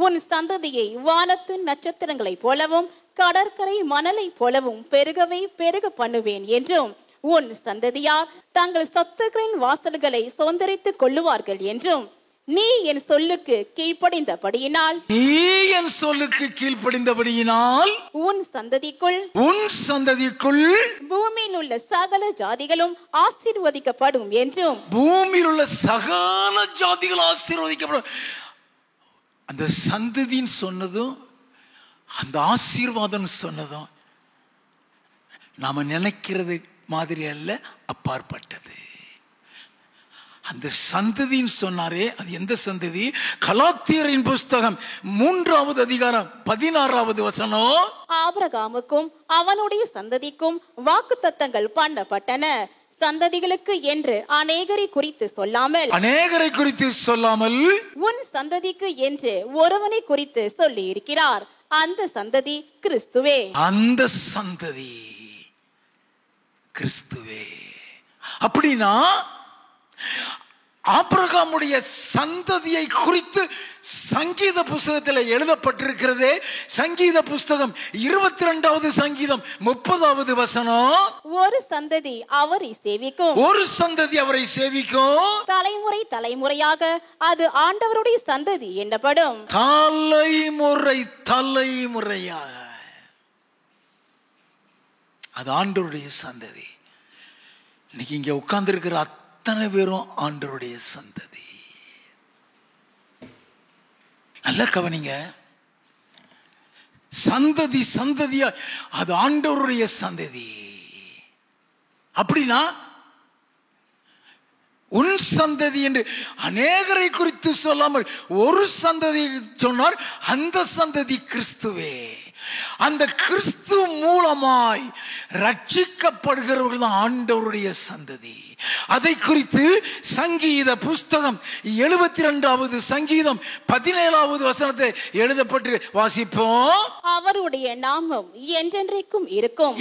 உன் சந்ததியை வானத்து நட்சத்திரங்களை போலவும் கடற்கரை மணலை போலவும் பெருக பண்ணுவேன் என்றும் உன் சந்ததியார் தங்கள் சொத்துக்களின் வாசல்களை சுதந்தரித்துக் கொள்ளுவார்கள் என்றும் நீ என் சொல்லுக்கு கீழ்ப்படிந்தபடியினால் உன் சந்ததிக்குள் பூமியில் உள்ள சகல ஜாதிகளும் ஆசீர்வதிக்கப்படும் என்றும். பூமியில் உள்ள சகல ஜாதிகள் ஆசீர்வதிக்கப்படும். அந்த சந்ததின்னு சொன்னதும் அந்த ஆசீர்வாதம் சொன்னதும் நாம நினைக்கிறது மாதிரி அல்ல, அப்பாற்பட்டது. அந்த சந்ததின்னு சொன்னாரே, அது எந்த சந்ததி? கலாத்தியரின் புஸ்தகம் 3வது அதிகாரம் 16வது வசனம். ஆபிரகாமுக்கும் அவனுடைய சந்ததிக்கும் வாக்குத்தத்தங்கள் பண்ணப்பட்டன. சந்ததிகளுக்கு என்று அநேகரை குறித்து சொல்லாமல் உன் சந்ததிக்கு என்று ஒருவனை குறித்து சொல்லி இருக்கிறார். அந்த சந்ததி கிறிஸ்துவே. அந்த சந்ததி கிறிஸ்துவே. அப்படின்னா ஆபிரகாமுடைய சந்ததியை குறித்து சங்கீத புஸ்தகத்தில் எழுதப்பட்டிருக்கிறதே. சங்கீத புஸ்தகம் 22வது சங்கீதம் 30வது வசனம். ஒரு சந்ததி அவரை சேவிக்கும், தலைமுறை தலைமுறையாக அது ஆண்டவருடைய சந்ததி என்னப்படும். தலைமுறையாக அது ஆண்டவருடைய சந்ததி. இன்னைக்கு இங்க உட்கார்ந்து இருக்கிற அத்தனை பேரும் ஆண்டவருடைய சந்ததி. நல்ல கவனிங்க. சந்ததி சந்ததியா அது ஆண்டவருடைய சந்ததி. அப்படின்னா உன் சந்ததி என்று அநேகரை குறித்து சொல்லாமல் ஒரு சந்ததி சொன்னார். அந்த சந்ததி கிறிஸ்துவே. அந்த கிறிஸ்து மூலமாய் ரட்சிக்கப்படுகிறவர்கள் தான் ஆண்டவருடைய சந்ததி. அதை குறித்து சங்கீத புஸ்தகம் 72வது சங்கீதம் 17வது வசனத்தை எழுதப்பட்டு வாசிப்போம். அவருடைய நாமம் என்றென்றைக்கும் இருக்கும்.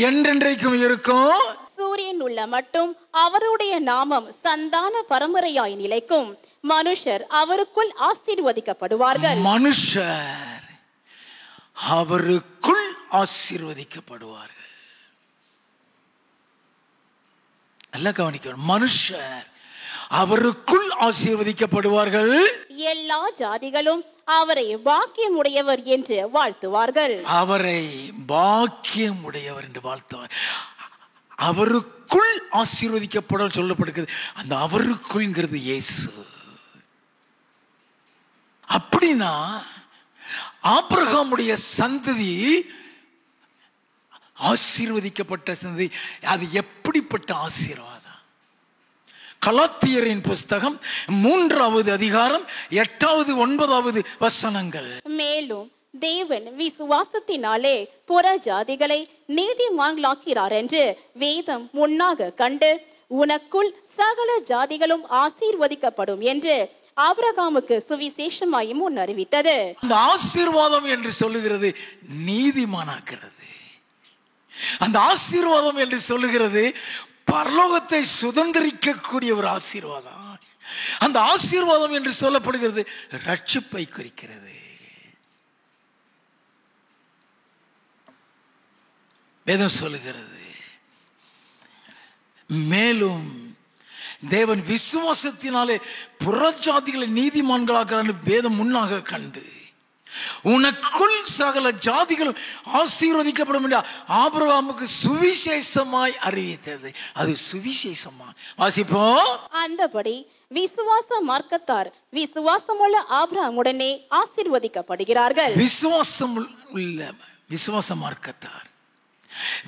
சூரியன் உள்ள மட்டும் அவருடைய நாமம் சந்தான பரம்பரையாய் நிலைக்கும். மனுஷர் அவருக்குள் ஆசீர்வதிக்கப்படுவார்கள். நல்லா கவனிக்கணும். மனுஷர் அவருக்குள் ஆசீர்வதிக்கப்படுவார்கள். எல்லா ஜாதிகளும் அவரை பாக்கியமுடையவர் என்று வாழ்த்துவார்கள். அவரை பாக்கியமுடையவர் என்று வாழ்த்துவார். அவருக்குள் ஆசீர்வதிக்கப்பட சொல்லப்படுகிறது. அந்த அவருக்குள்ங்கிறது இயேசு. அப்படின்னா ஆபிரகாமுடைய சந்ததி ஆசீர்வதிக்கப்பட்ட சந்ததி. அது எப்படிப்பட்ட ஆசீர்வாதம்? கலாத்தியரின் புஸ்தகம் 3வது அதிகாரம் 8வது 9வது வசனங்கள். மேலும் தேவன் விசுவாசத்தினாலே புற ஜாதிகளை நீதிமான்களாக்கிறார் என்று வேதம் முன்னாக கண்டு உனக்குள் சகல ஜாதிகளும் ஆசீர்வதிக்கப்படும் என்று ஆபிரகாமுக்கு சுவிசேஷமாய் முன் அறிவித்தது. அந்த ஆசீர்வாதம் என்று சொல்லுகிறது நீதிமானாக்கிறது. அந்த ஆசீர்வாதம் என்று சொல்லுகிறது பரலோகத்தை சுதந்திரிக்கக்கூடிய ஒரு ஆசீர்வாதம். அந்த ஆசீர்வாதம் என்று சொல்லப்படுகிறது ரட்சிப்பை குறிக்கிறது. வேதம் சொல்லுகிறது. மேலும் தேவன் விசுவாசத்தினாலே புறஜாதிகளை நீதிமான்களாக வேதம் முன்னாக கண்டு உனக்குள் சகல ஜாதிகளும் ஆசீர்வதிக்கப்படும் என்று ஆபிரகாமுக்கு சுவிசேஷமாய் அறிவித்தது. அது சுவிசேஷமா வாசிப்போம். அந்தபடி விசுவாச மார்க்கத்தார் விசுவாசமுள்ள ஆபிரகாமுடனே ஆசீர்வதிக்கப்படுகிறார்கள். விசுவாச மார்க்கத்தார்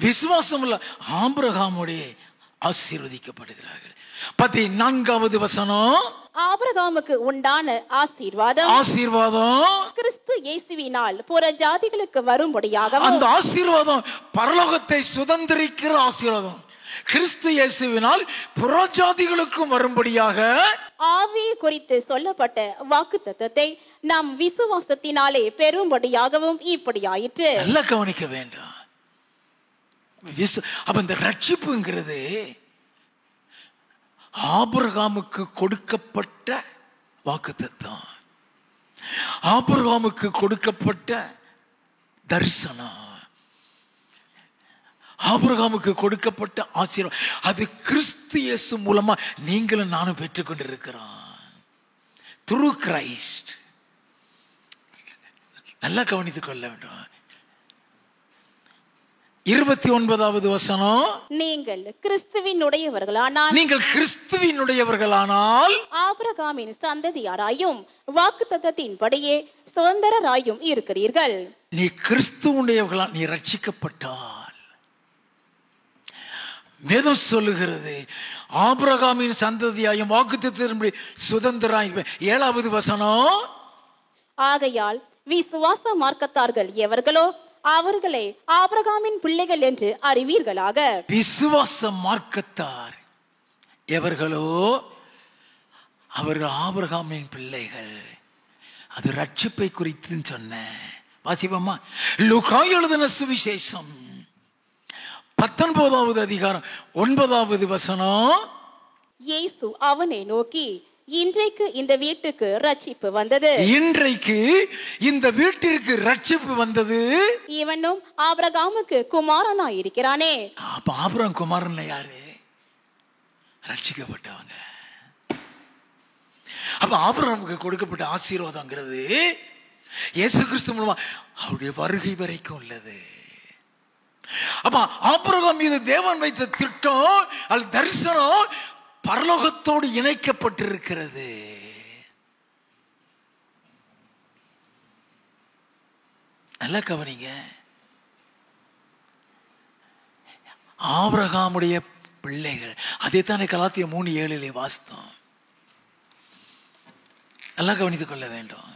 விசுவாசமுள்ள ஆபிரகாமுடைய ஆசீர்வதிக்கப்படுகிறார்கள். 14வது வசனம். ஆபிரகாமுக்கு உண்டான ஆசீர்வாதம் கிறிஸ்து இயேசுவினால் புற ஜாதிகளுக்கு வரும்படியாக. அந்த ஆசீர்வாதம் பரலோகத்தை சுதந்திரிக்கிற ஆசீர்வாதம். கிறிஸ்து இயேசுவினால் புற ஜாதிகளுக்கும் வரும்படியாக ஆவி குறித்து சொல்லப்பட்ட வாக்குத்தத்தத்தை நாம் விசுவாசத்தினாலே பெறும்படியாகவும் இப்படி ஆயிற்று. நல்லா கவனிக்க வேண்டும். அப்ப இந்த ரட்சிப்புங்கிறது ஆபிரகாமுக்கு கொடுக்கப்பட்ட வாக்குத்தத்தம், ஆபிரகாமுக்கு கொடுக்கப்பட்ட தரிசனம், ஆபிரகாமுக்கு கொடுக்கப்பட்ட ஆசீர்வாதம். அது கிறிஸ்து இயேசு மூலமா நீங்களும் நானும் பெற்றுக்கொண்டிருக்கிறோம். Through Christ. நல்லா கவனித்துக் கொள்ள வேண்டும். 29வது வசனம். நீங்கள் கிறிஸ்துவினுடையவர்களானால் ஆபிரகாமின் சந்ததியாராயும் வாக்குத்தத்தத்தின்படியே சுதந்திரராயும் இருக்கிறீர்கள். நீ கிறிஸ்துவுடையவர்களா, நீ ரட்சிக்கப்பட்டால். வேதம் சொல்லுகிறது ஆபிரகாமின் சந்ததியாயும் வாக்குத்தத்தத்தின்படி சுதந்திராய். 7வது வசனம். ஆகையால் விசுவாச மார்க்கத்தார்கள் எவர்களோ அவர்களை ஆபிரகாமின் பிள்ளைகள் என்று அறிவீர்களாக. விசுவாச மார்க்கத்தார் எவர்களோ அவர்கள் ஆபிரகாமின் பிள்ளைகள். அது ரட்சிப்பை குறித்து சொன்ன வாசிப்போமா? லூக்கா எழுதின சுவிசேஷம் 19வது அதிகாரம் 9வது வசனம். இயேசு அவனை நோக்கி, இன்றைக்கு இந்த வீட்டுக்கு ரட்சிப்பு வந்தது. இன்றைக்கு இந்த வீட்டிற்கு ரட்சிப்பு வந்தது. இவனும் ஆபிரகாமுக்கு குமாரனாய் இருக்கிறானே. அப்ப ஆபிரகாம் குமாரன் யாரு? ரட்சிக்கப்பட்டவங்க. அப்ப ஆபிரகாமுக்கு கொடுக்கப்பட்ட ஆசீர்வாதம்ங்கிறது இயேசு கிறிஸ்து மூலமா அவருடைய வருகை வரைக்கும் உள்ளது. அப்ப ஆபிரகாம் மீது தேவன் வைத்த திட்டம் அது தரிசனம் பரலோகத்தோடு இணைக்கப்பட்டிருக்கிறது. நல்லா கவனிங்க. ஆபிரகாமுடைய பிள்ளைகள். அதே தானே கலாத்தியர் 3:7 வாசித்தோம். நல்லா கவனித்துக் கொள்ள வேண்டும்.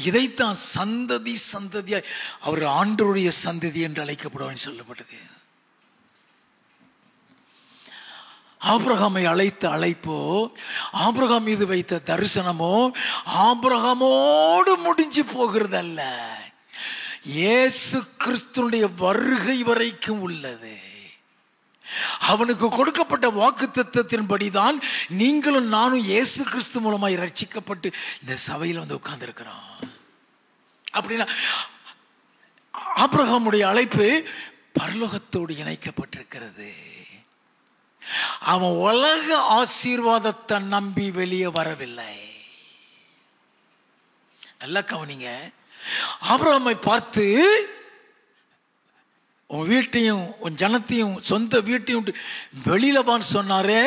இதைத்தான் சந்ததி சந்ததியாய் அவர் ஆண்டவருடைய சந்ததி என்று அழைக்கப்படுவார் சொல்லப்பட்டது. ஆபிரகாமை அழைத்த அழைப்போ, ஆபிரகாம் மீது வைத்த தரிசனமோ ஆபிரகாமோடு முடிஞ்சு போகிறதல்ல, இயேசு கிறிஸ்துனுடைய வருகை வரைக்கும் உள்ளது. அவனுக்கு கொடுக்கப்பட்ட வாக்குத்தத்தத்தின்படிதான் நீங்களும் நானும் இயேசு கிறிஸ்து மூலமாய் ரட்சிக்கப்பட்டு இந்த சபையில் வந்து உட்கார்ந்து இருக்கிறோம். அப்படின்னா ஆபிரகாமுடைய அழைப்பு பரலோகத்தோடு இணைக்கப்பட்டிருக்கிறது. அவன் உலக ஆசீர்வாதத்தை நம்பி வெளியே வரவில்லை. நல்லா கவனிங்க. ஆபிரகாமை பார்த்து உன் வீட்டையும் உன் ஜனத்தையும் சொந்த வீட்டையும் வெளியில வான்னு சொன்னாரே,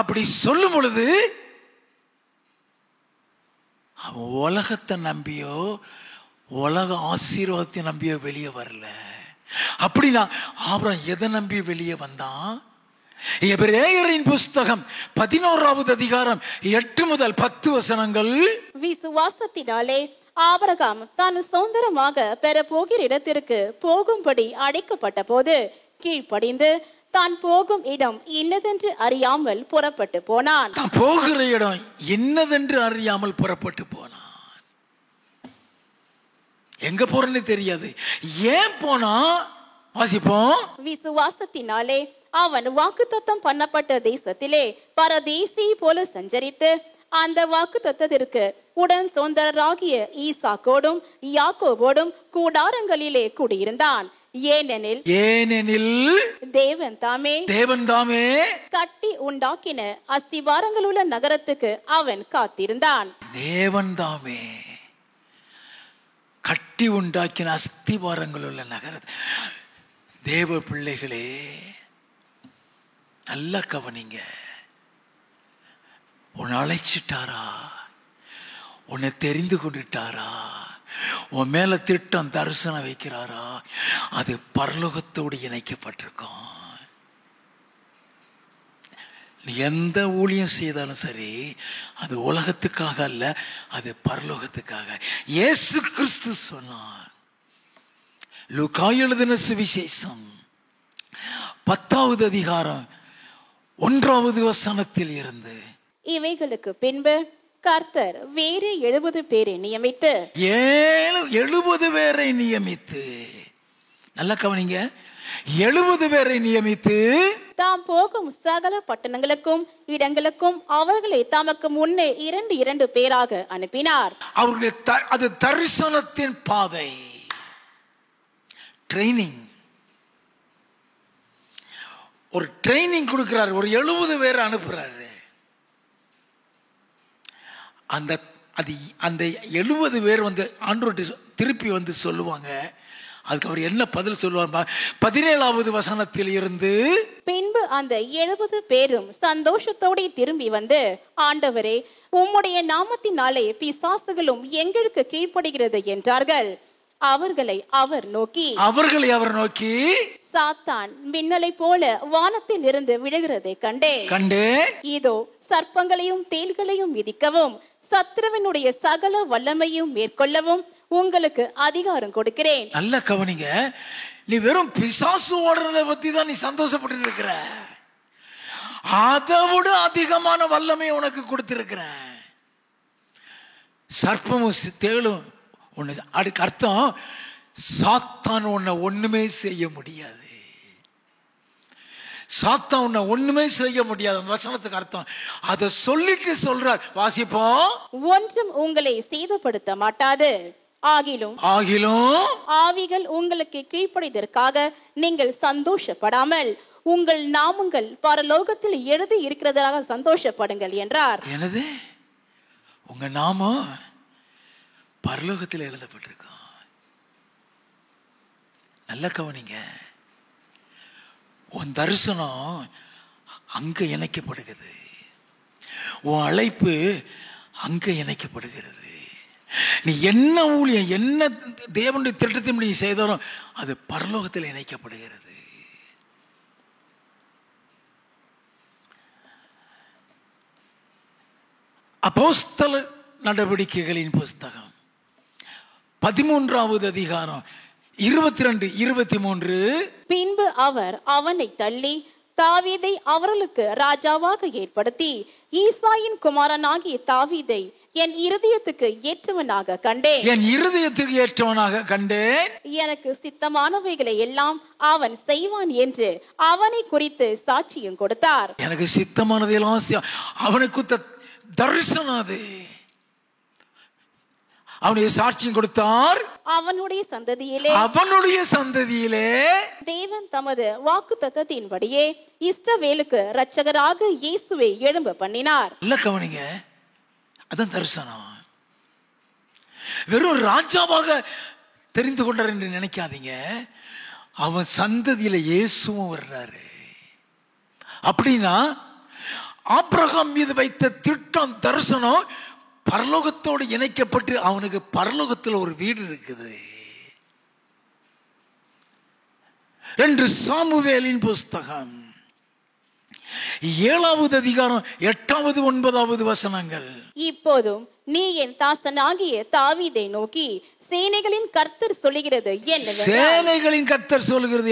அப்படி சொல்லும் பொழுது அவன் உலகத்தை நம்பியோ உலக ஆசீர்வாதத்தை நம்பியோ வெளியே வரல. அப்படின்னா ஆபிரகாம் எதை நம்பி வெளியே வந்தான்? எபிரேயரின் புஸ்தகம் 11வது அதிகாரம் 8 முதல் 10 வசனங்கள். விசுவாசத்தினாலே ஆபிரகாம் தான் சுதந்திரமாக பெற போகிற இடத்திற்கு போகும்படி அழைக்கப்பட்ட போது கீழ்ப்படிந்து தான் போகும் இடம் இன்னதென்று அறியாமல் புறப்பட்டு போனான். தான் போகிற இடம் என்னதென்று அறியாமல் புறப்பட்டு போனான். எங்க போறன்னு தெரியாது. ஏன் போனா? வாசிப்போம். விசுவாசத்தினாலே அவன் வாக்குத்தத்தம் பண்ணப்பட்ட தேசத்திலே பரதேசி போல சஞ்சரித்து அந்த வாக்குத்தத்தத்திற்கு உடன் சொந்தராகிய ஈசாக்கோடும் யாக்கோபோடும் கூடாரங்களிலே குடியிருந்தான். ஏனெனில் தேவன் தாமே கட்டி உண்டாக்கின அஸ்திவாரங்கள் உள்ள நகரத்துக்கு அவன் காத்திருந்தான். தேவன் தாமே கட்டி உண்டாக்கின அஸ்திவாரங்கள் உள்ள நகரம். தேவ பிள்ளைகளே, நல்லா கவனிங்க. உன்னை அழைச்சிட்டாரா? உன்னை தெரிந்து கொண்டுட்டாரா? உன் மேல திட்டம் தரிசனம் வைக்கிறாரா? அது பரலோகத்தோடு இணைக்கப்பட்டிருக்கும். எந்த ஊழியம் செய்தாலும் சரி, அது உலகத்துக்காக அல்ல, அது பரலோகத்துக்காக. இயேசு கிறிஸ்து சொன்னார். லூக்கா எழுதின சுவிசேஷம் 10வது அதிகாரம் 1வது வசனத்தில் இருந்து, இவைகளுக்கு பின்பு கர்த்தர் வேறு 70 பேரை நியமித்து 70 பேரை நியமித்து, நல்லா கவனிங்க, 70 பேரை நியமித்து தாம் போகும் சகல பட்டணங்களுக்கும் இடங்களுக்கும் அவர்களை தமக்கு முன்னே 2 பேராக அனுப்பினார். அவர்கள் அது தரிசனத்தின் பாதை, ட்ரைனிங். ஒரு ட்ரைனிங் கொடுக்கிறார். ஒரு 70 பேரை அனுப்புறாரு. அந்த 70 பேர் வந்து ஆண்டவர்கிட்ட திருப்பி வந்து சொல்லுவாங்க. அதுக்கு அவர் என்ன பதில் சொல்லுவார்? 17வது வசனத்தில் இருந்து, பின்பு அந்த 70 பேரும் சந்தோஷத்தோடு திரும்பி வந்து, ஆண்டவரே, உம்முடைய நாமத்தினாலே பிசாசுகளும் எங்களுக்கு கீழ்ப்படுகிறது என்றார்கள். அவர்களை அவர் நோக்கி சாத்தான் மின்னலை போல வானத்தில் இருந்து விழுகிறதை கண்டேன். இதோ சர்ப்பங்களையும் தேள்களையும் மிதிக்கவும் சத்ருவினுடைய சகல வல்லமையும் மேற்கொள்ளவும் உங்களுக்கு அதிகாரம் கொடுக்கிறேன். நல்ல கவனிங்க. நீ வெறும் பிசாசு ஓடுறத பத்தி தான் நீ சந்தோஷப்பட்டு இருக்கிற. அதை விட அதிகமான வல்லமை உனக்கு கொடுத்திருக்கிறேன். சர்ப்பமும் தேளும் ஒண்ணு. அதுக்கு அர்த்தம், சாத்தான் உன்னை ஒண்ணுமே செய்ய முடியாது. சாத்தான் உன்னை ஒண்ணுமே செய்ய முடியாது. அந்த வசனத்துக்கு அர்த்தம் அதை சொல்லிட்டு சொல்றார். வாசிப்போம். ஒன்றும் உங்களை சேதப்படுத்த மாட்டாது. ஆகிலும் ஆவிகள் உங்களுக்கு கீழ்ப்படிதற்காக நீங்கள் சந்தோஷப்படாமல் உங்கள் நாமங்கள் பரலோகத்தில் எழுதி இருக்கிறதாக சந்தோஷப்படுங்கள் என்றார். எனது உங்க நாமம் பரலோகத்தில் எழுதப்பட்டிருக்கும். நல்ல கவனிங்க. உன் தரிசனம் அங்க இணைக்கப்படுகிறது. உன் அழைப்பு அங்க இணைக்கப்படுகிறது. நீ என்ன ஊழியம், என்ன தேவனுடைய திட்டத்தை நீ செய்தாலும் அது பரலோகத்தில் இணைக்கப்படுகிறது. அப்போஸ்தலர் நடவடிக்கைகளின் புஸ்தகம் 13வது அதிகாரம் 22, 23. பின்பு அவர் அவனை தள்ளி தாவீதை அவர்களுக்கு ராஜாவாக ஏற்படுத்தி ஈசாயின் குமாரனாகிய தாவீதை என் இருதயத்துக்கு ஏற்றவனாக கண்டேன். எனக்கு சித்தமானவைகளை எல்லாம் அவன் செய்வான் என்று அவனை குறித்து சாட்சியும் கொடுத்தார். எனக்கு சித்தமானதெல்லாம் அவனுக்கு தரிசனம். அவனுடைய சாட்சியம் கொடுத்தார். அவனுடைய சந்ததியிலே தேவன் தமது வாக்குத்தத்தத்தின்படியே இஸ்ரவேலுக்கு இரட்சகராக இயேசுவை எழும்ப பண்ணினார். இல்ல கவனிங்க, அதான் தரிசனம். வெறும் ராஜாவாக தெரிந்து கொண்டார் என்று நினைக்காதீங்க. அவன் சந்ததியில இயேசுவும் வர்றாரு. அப்படின்னா ஆபிரகாம் மீது வைத்த திட்டம், தரிசனம் பரலோகத்தோடு இணைக்கப்பட்டு அவனுக்கு பரலோகத்தில் ஒரு வீடு இருக்குது. 2 சாமுவேலின் புஸ்தகம் 7வது அதிகாரம் 8வது 9வது வசனங்கள். இப்போதும் நீ என் தாசனாகிய தாவீதை நோக்கி சேனைகளின் கர்த்தர் சொல்லுகிறது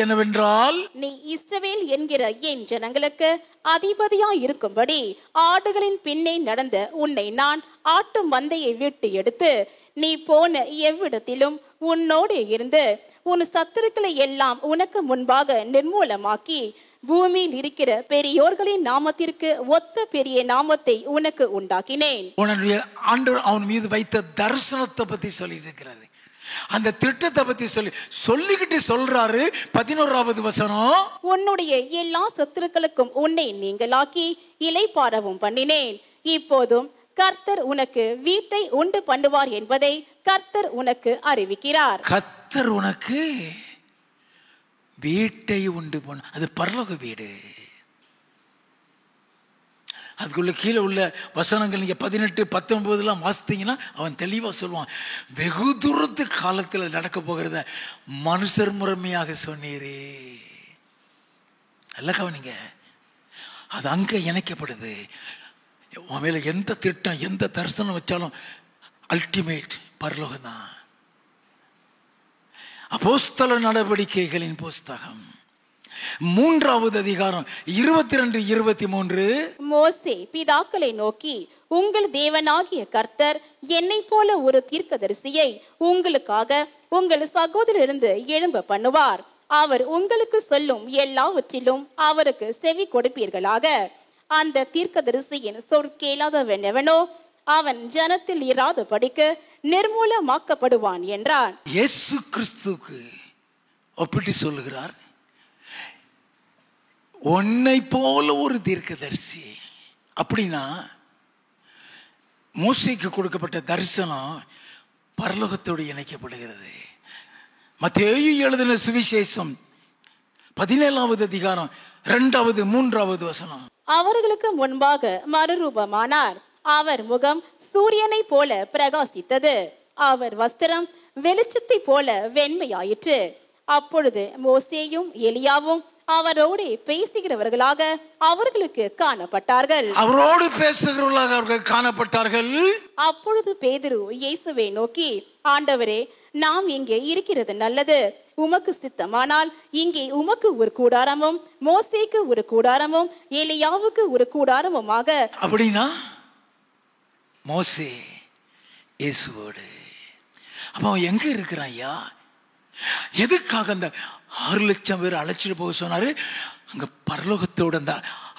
என்னவென்றால் நீ இஸ்ரவேல் என்கிற என் ஜனங்களுக்கு அதிபதியாய் இருக்கும்படி ஆடுகளின் பின்னே நடந்த உன்னை நான் ஆட்டு மந்தையை விட்டு எடுத்து நீ போன எவ்விடத்திலும் உன்னோடு இருந்து உன் சத்துருக்களை எல்லாம் உனக்கு முன்பாக நிர்மூலமாக்கி பூமியில் இருக்கிற பெரியோர்களின் நாமத்திற்கு ஒத்த பெரிய நாமத்தை உனக்கு உண்டாக்கினேன். ஆண்டவர் அவன் மீது வைத்த தரிசனத்தை பத்தி சொல்லிட்டு இருக்கிறாரு. அந்த திட்டத்தை பத்தி சொல்லிக்கிட்டு சொல்றாரு. 11வது வசனம், உன்னுடைய எல்லா சத்துருக்களுக்கும் உன்னை நீங்களாக்கி இளைப்பாறவும் பண்ணினேன். இப்போதும் கர்த்தர் உனக்கு வீட்டை உண்டு பண்ணுவார் என்பதை கர்த்தர் உனக்கு அறிவிக்கிறார். கர்த்தர் உனக்கு வீட்டை உண்டு பண்ண, அது பரலோக வீடு. அதுக்குள்ள கீழே உள்ள வசனங்கள் நீங்க 18, 19 வாசித்தீங்கன்னா அவன் தெளிவா சொல்லுவான். வெகு தூரத்து காலத்தில் நடக்க போகிறத மனுஷர் முறைமையாக சொன்னீரே. அல்ல கவனிங்க, அது அங்க இணைக்கப்படுது. உன் மேல எந்த திட்டம், எந்த தரிசனம் வச்சாலும் அல்டிமேட் பரலோகம் தான். அப்போஸ்தல நடவடிக்கைகளின் புஸ்தகம் 3வது அதிகாரம் 22, 23. மோசே பிதாக்களை நோக்கி, உங்கள் தேவனாகிய கர்த்தர் என்னை போல ஒரு தீர்க்கதரிசியை உங்களுக்காக உங்கள் சகோதரிலிருந்து எழும்ப பண்ணுவார். அவர் உங்களுக்கு சொல்லும் எல்லாவற்றிலும் அவருக்கு செவி கொடுப்பீர்களாக. அந்த தீர்க்கதரிசியின் சொற்கேளாதவனெவனோ அவன் ஜனத்தில் இராத படிக்க நிர்மூலமாக்கப்படுவான் என்றார். இயேசு கிறிஸ்துவுக்கு ஒப்பிட்டு சொல்லுகிறார், உன்னை போல ஒரு தீர்க்கதரிசி. அப்படின்னா மோசேக்கு கொடுக்கப்பட்ட தரிசனம் பரலோகத்தோடு இணைக்கப்படுகிறது. மத்தேயு எழுதின சுவிசேஷம் 17வது அதிகாரம் 2வது 3வது வசனம். அவர்களுக்கு முன்பாக மறுரூபமானார். அவர் முகம் சூரியனை போல பிரகாசித்தது. அவர் வஸ்திரம் வெளிச்சத்தை போல வெண்மையாயிற்று. அப்பொழுது மோசேயும் எலியாவும் அவரோடு பேசுகிறவர்களாக அவர்களுக்கு காணப்பட்டார்கள். அவரோடு பேசுகிறவர்களாக அவர்கள் காணப்பட்டார்கள். அப்பொழுது பேதுரு இயேசுவை நோக்கி, ஆண்டவரே, நாம் இங்கே இருக்கிறது நல்லது. உமக்கு சித்தமானால் இங்கே உமக்கு ஒரு கூடாரமும் மோசேக்கு ஒரு கூடாரமும் எலியாவுக்கு ஒரு கூடாரமுமாக. அப்படின்னா மோசே இயேசுவோடு. அப்ப அவன் எங்க இருக்கிறான் ஐயா? எதுக்காக அந்த 6 லட்சம் பேர் அழைச்சிட்டு போக சொன்னாரு? அங்க பரலோகத்தோடு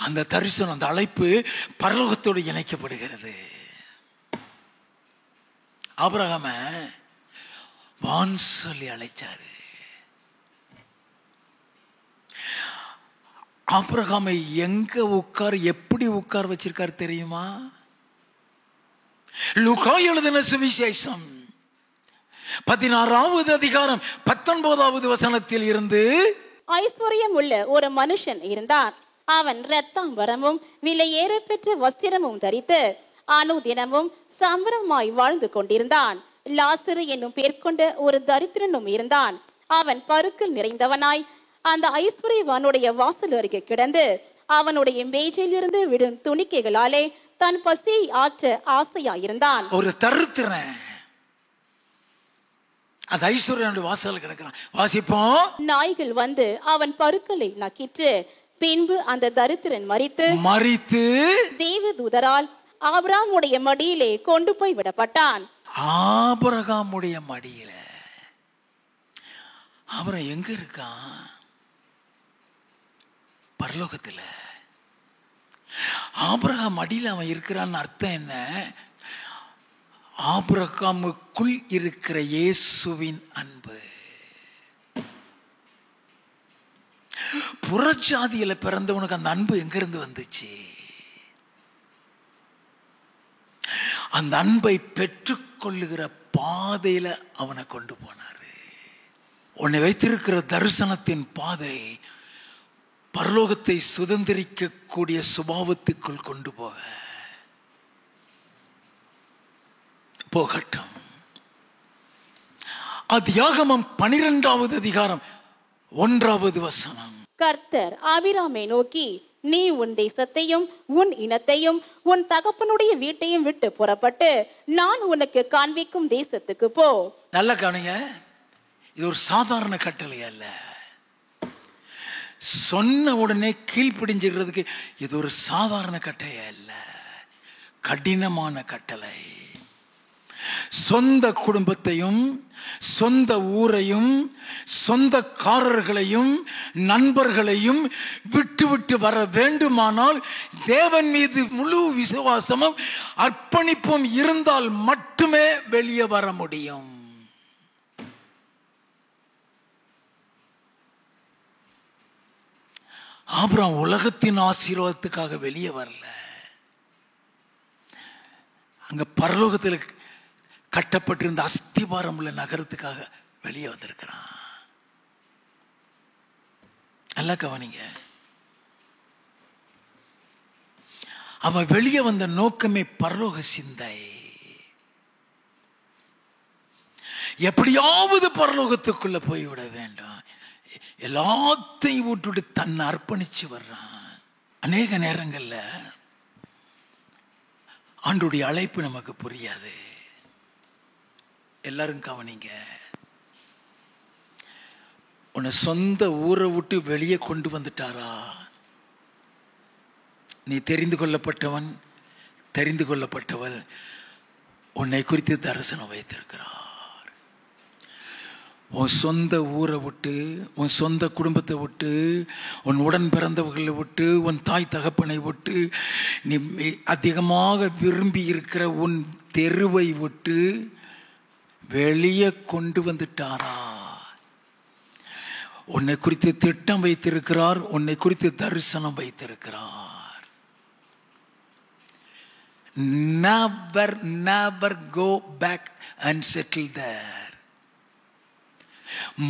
அந்த தரிசனம், அந்த அழைப்பு பரலோகத்தோடு இணைக்கப்படுகிறது. ஆபிரகாம வான் சொல்லி அழைச்சாரு. ஆபிரகாமை எங்க எப்படி உட்கார வச்சிருக்காரு தெரியுமா? லூக்கா எழுதின சுவிசேஷம் 16வது அதிகாரம் 19வது வசனத்தில் இருந்து, ஐஸ்வர்யம் உள்ள ஒரு மனுஷன் இருந்தான். அவன் இரத்தாம்பரமும் விலையேற பெற்ற வஸ்திரமும் தரித்து அனுதினமும் சம்பரமாய் வாழ்ந்து கொண்டிருந்தான். லாசரு என்னும் பேர் கொண்ட ஒரு தரித்திரனும் இருந்தான். அவன் பருக்கள் நிறைந்தவனாய் அந்த ஐஸ்வர்யவானுடைய வாசல் அருகே கிடந்து அவனுடைய மேஜையிலிருந்து விடும் துணிக்கைகளாலே தன் பசியை ஆற்ற ஆசையாயிருந்தான். ஒரு தரித்திரன் அந்த ஐஸ்வர்யனுடைய வாசல் கிடக்கிறான். வாசிப்போம். நாய்கள் வந்து அவன் பருக்களை நக்கிற்று. பின்பு அந்த தரித்திரன் மரித்து தேவதூதரால் ஆபிரகாமுடைய மடியிலே கொண்டு போய் விடப்பட்டான். ஆபிரகாமுடைய மடியில. அவன் எங்க இருக்கான்? பரலோகத்துல. ஆபிரகாம் மடியில அவன் இருக்கிறான்னு அர்த்தம் என்ன? ஆபிரகாமுக்குள் இருக்கிற இயேசுவின் அன்பு. புறஜாதியில பிறந்தவனுக்கு அந்த அன்பு எங்கிருந்து வந்துச்சு? அந்த அன்பை பெற்றுக்கொள்ளுகிற பாதையில அவனை கொண்டு போனாரு. உன்னை வைத்திருக்கிற தரிசனத்தின் பாதை பரலோகத்தை சுதந்திரிக்க கூடிய சுபாவத்துக்குள் கொண்டு போகட்டும். ஆதியாகமம் 12வது அதிகாரம் 1வது வசனம். கர்த்தர் ஆபிராமை நோக்கி, நீ உன் தேசத்தையும் உன் இனத்தையும் உன் தகப்பனுடைய வீட்டையும் விட்டு புறப்பட்டு நான் உனக்கு காண்பிக்கும் தேசத்துக்கு போ. நல்ல கவனிங்க, இது ஒரு சாதாரண கட்டளை அல்ல. சொன்ன உடனே கீழ்ப்பிடிஞ்சிக்கிறதுக்கு இது ஒரு சாதாரண கட்டளை அல்ல, கடினமான கட்டளை. சொந்த குடும்பத்தையும் சொந்த ஊரையும் சொந்தக்காரர்களையும் நண்பர்களையும் விட்டு விட்டு வர வேண்டுமானால் தேவன் மீது முழு விசுவாசமும் அர்ப்பணிப்பும் இருந்தால் மட்டுமே வெளியே வர முடியும். ஆபிரகாம் உலகத்தின் ஆசீர்வாதத்துக்காக வெளியே வரல. அங்க பரலோகத்தில் கட்டப்பட்டிருந்த அஸ்திபாரம் உள்ள நகரத்துக்காக வெளியே வந்திருக்கிறான். நல்லா கவனிங்க, அவன் வெளியே வந்த நோக்கமே பரலோக சிந்தை. எப்படியாவது பரலோகத்துக்குள்ள போய்விட வேண்டும். எல்லாத்தையும் விட்டுவிட்டு தன்னை அர்ப்பணிச்சு வர்றான். அநேக நேரங்கள்ல ஆண்டவருடைய அழைப்பு நமக்கு புரியாது. எல்லாரும் கவனிங்க, உன்னை சொந்த ஊரை விட்டு வெளியே கொண்டு வந்துட்டாரா? நீ தெரிந்து கொள்ளப்பட்டவன், தெரிந்து கொள்ளப்பட்டவள், உன்னை குறித்து தரிசனம் வைத்திருக்கிறார். உன் சொந்த ஊரை விட்டு, உன் சொந்த குடும்பத்தை விட்டு, உன் உடன் பிறந்தவர்களை விட்டு, உன் தாய் தகப்பனை விட்டு, நீ அதிகமாக விரும்பி இருக்கிற உன் தெருவை விட்டு வெளியே கொண்டு வந்துட்டாரா? உன்னை குறித்து திட்டம் வைத்திருக்கிறார், உன்னை குறித்து தரிசனம் வைத்திருக்கிறார். never go back and settle there.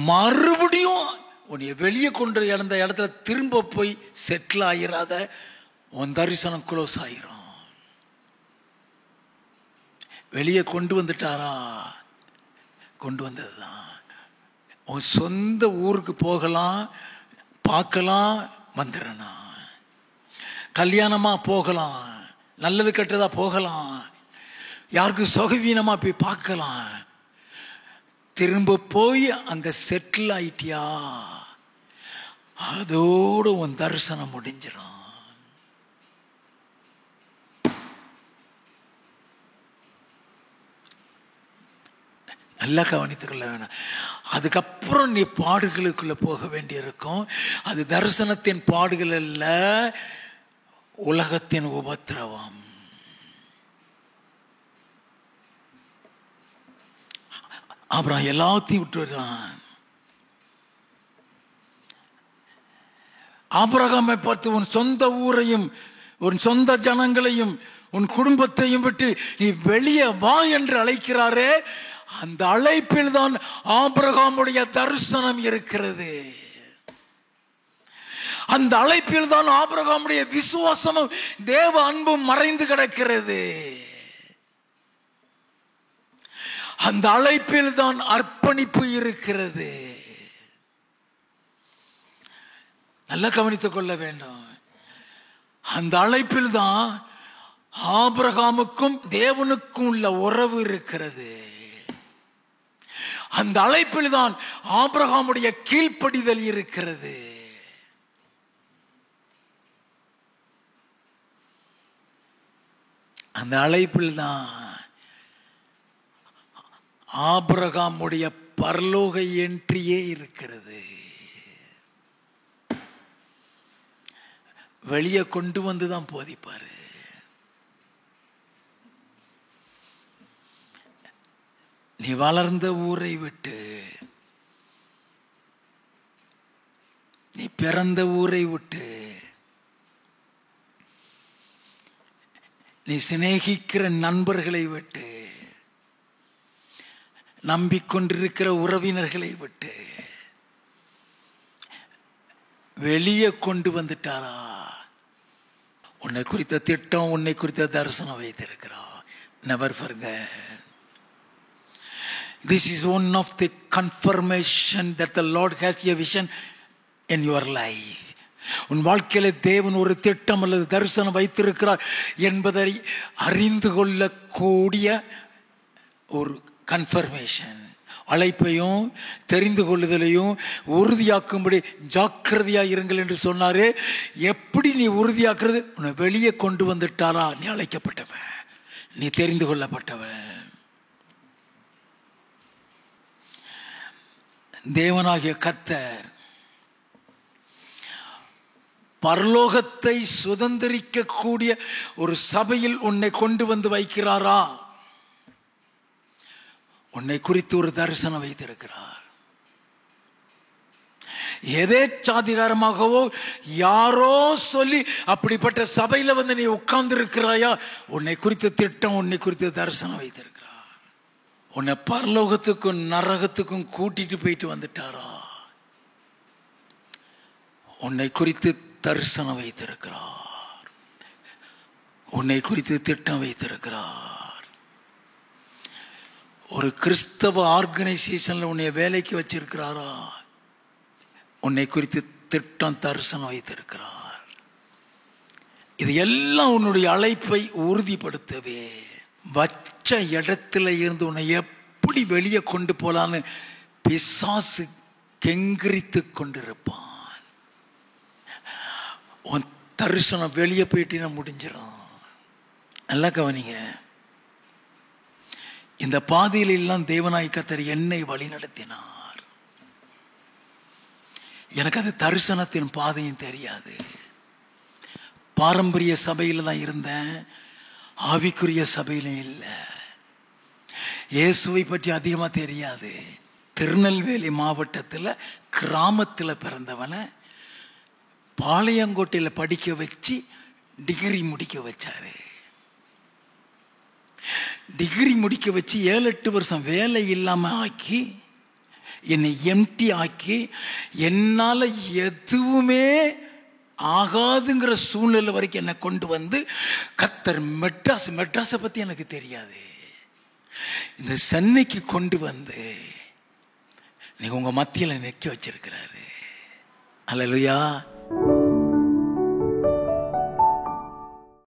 மறுபடியும் உன்னை வெளியே கொண்டு இழந்த இடத்துல திரும்ப போய் செட்டில் ஆயிராத. உன் தரிசனம் க்ளோஸ் ஆயிரும். வெளியே கொண்டு வந்துட்டாரா? கொண்டு வந்ததுதான். உன் சொந்த ஊருக்கு போகலாம், பார்க்கலாம், வந்துடணும். கல்யாணமா போகலாம், நல்லது கெட்டதா போகலாம், யாருக்கு சுகவீனமா போய் பார்க்கலாம். திரும்ப போய் அங்க செட்டில் ஆயிட்டியா, அதோடு உன் தரிசனம் முடிஞ்சிடும். நல்லா கவனித்துக்கொள்ள வேணும். அதுக்கப்புறம் நீ பாடுகளுக்குள்ள போக வேண்டியிருக்கும். அது தரிசனத்தின் பாடுகள் அல்ல, உலகத்தின் உபத்திரவம். அப்புறம் எல்லாத்தையும் விட்டுறான். ஆபிரகாமை பார்த்து உன் சொந்த ஊரையும் உன் சொந்த ஜனங்களையும் உன் குடும்பத்தையும் விட்டு நீ வெளியே வா என்று அழைக்கிறாரே, அந்த அழைப்பில் தான் ஆபிரகாமுடைய தரிசனம் இருக்கிறது. அந்த அழைப்பில் தான் ஆபிரகாமுடைய விசுவாசமும் தேவ அன்பும் மறைந்து கிடக்கிறது. அந்த அழைப்பில் தான் அர்ப்பணிப்பு இருக்கிறது. நல்லா கவனித்துக் கொள்ள வேண்டும். அந்த அழைப்பில் தான் ஆபிரகாமுக்கும் தேவனுக்கும் உள்ள உறவு இருக்கிறது. அந்த அழைப்பில் தான் ஆபிரகாமுடைய கீழ்ப்படிதல் இருக்கிறது. அந்த அழைப்பில் தான் ஆபிரகாமுடைய பரலோக என்ட்ரியே இருக்கிறது. வெளியே கொண்டு வந்துதான் போதிப்பாரு. நீ வளர்ந்த ஊரை விட்டு, நீ பிறந்த ஊரை விட்டு, நீ சிநேகிக்கிற நண்பர்களை விட்டு, நம்பிக்கொண்டிருக்கிற உறவினர்களை விட்டு வெளியே கொண்டு வந்துட்டாரா? உன்னை குறித்த திட்டம், உன்னை குறித்த தரிசனம் வைத்திருக்கிறார். Never forget. This is one of the confirmation that the Lord has a vision in your life. உன் வாழ்க்கையில தேவன் ஒரு திட்டம் அல்லது தரிசனம் வைத்திருக்கிறார் என்பதை அறிந்து கொள்ளக்கூடிய ஒரு கன்ஃபர்மேஷன். அழைப்பையும் தெரிந்து கொள்ளுதலையும் உறுதியாக்கும்படி ஜாக்கிரதையா இருங்கள் என்று சொன்னாரு. எப்படி நீ உறுதியாக்குறது? உன்னை வெளியே கொண்டு வந்துட்டாரா? நீ அழைக்கப்பட்டவன், நீ தெரிந்து கொள்ளப்பட்டவன். தேவனாகிய கர்த்தர் பரலோகத்தை சுதந்திரிக்க கூடிய ஒரு சபையில் உன்னை கொண்டு வந்து வைக்கிறாரா? உன்னை குறித்து ஒரு தரிசனம் வைத்திருக்கிறார். எதேச்சாதிகாரமாகவோ யாரோ சொல்லி அப்படிப்பட்ட சபையில வந்து நீ உட்கார்ந்து இருக்கிறாயா? உன்னை குறித்த திட்டம், உன்னை குறித்த தரிசனம் வைத்திருக்கிறார். உன்னை பரலோகத்துக்கும் நரகத்துக்கும் கூட்டிட்டு போயிட்டு வந்துட்டாரா? உன்னை குறித்து தரிசனம் வைத்திருக்கிறார். உன்னை குறித்து திட்டம் வைத்திருக்கிறார். ஒரு கிறிஸ்தவ ஆர்கனைசேஷன்ல உன்னை வேலைக்கு வச்சிருக்கிறாரா? உன்னை குறித்து திட்டம், தரிசனம் வைத்திருக்கிறார். இது எல்லாம் உன்னுடைய அழைப்பை உறுதிப்படுத்தவே, வச்ச இடத்துல இருந்து உன்னை எப்படி வெளியே கொண்டு போலான்னு பிசாசு கெங்கிரித்து கொண்டிருப்பான். உன் தரிசனம் வெளியே போயிட்டு முடிஞ்சிடும். நல்லா கவனிங்க. இந்த பாதையில எல்லாம் தேவனாய் கர்த்தர் என்னை வழி நடத்தினார். எனக்கு அது தரிசனத்தின் பாதையும் தெரியாது. பாரம்பரிய சபையில தான் இருந்தேன், ஆவிக்குரிய சபையில இல்லை. இயேசுவை பற்றி அதிகமா தெரியாது. திருநெல்வேலி மாவட்டத்தில் கிராமத்தில் பிறந்தவனை பாளையங்கோட்டையில் படிக்க வச்சு டிகிரி முடிக்க வச்சாரு. டிகிரி முடிக்க வச்சு 7-8 வருஷம் வேலை இல்லாமல் ஆக்கி, என்னை எம்டி ஆக்கி, என்னால் எதுவுமே ஆகாதுங்கிற சூழ்நிலை வரைக்கும் என்னை கொண்டு வந்து கர்த்தர் மெட்ராஸை பற்றி எனக்கு தெரியாது, இந்த சென்னைக்கு கொண்டு வந்து நீங்கள் உங்கள் மத்தியில் நிற்க வச்சிருக்கிறாரு. அல்லேலூயா.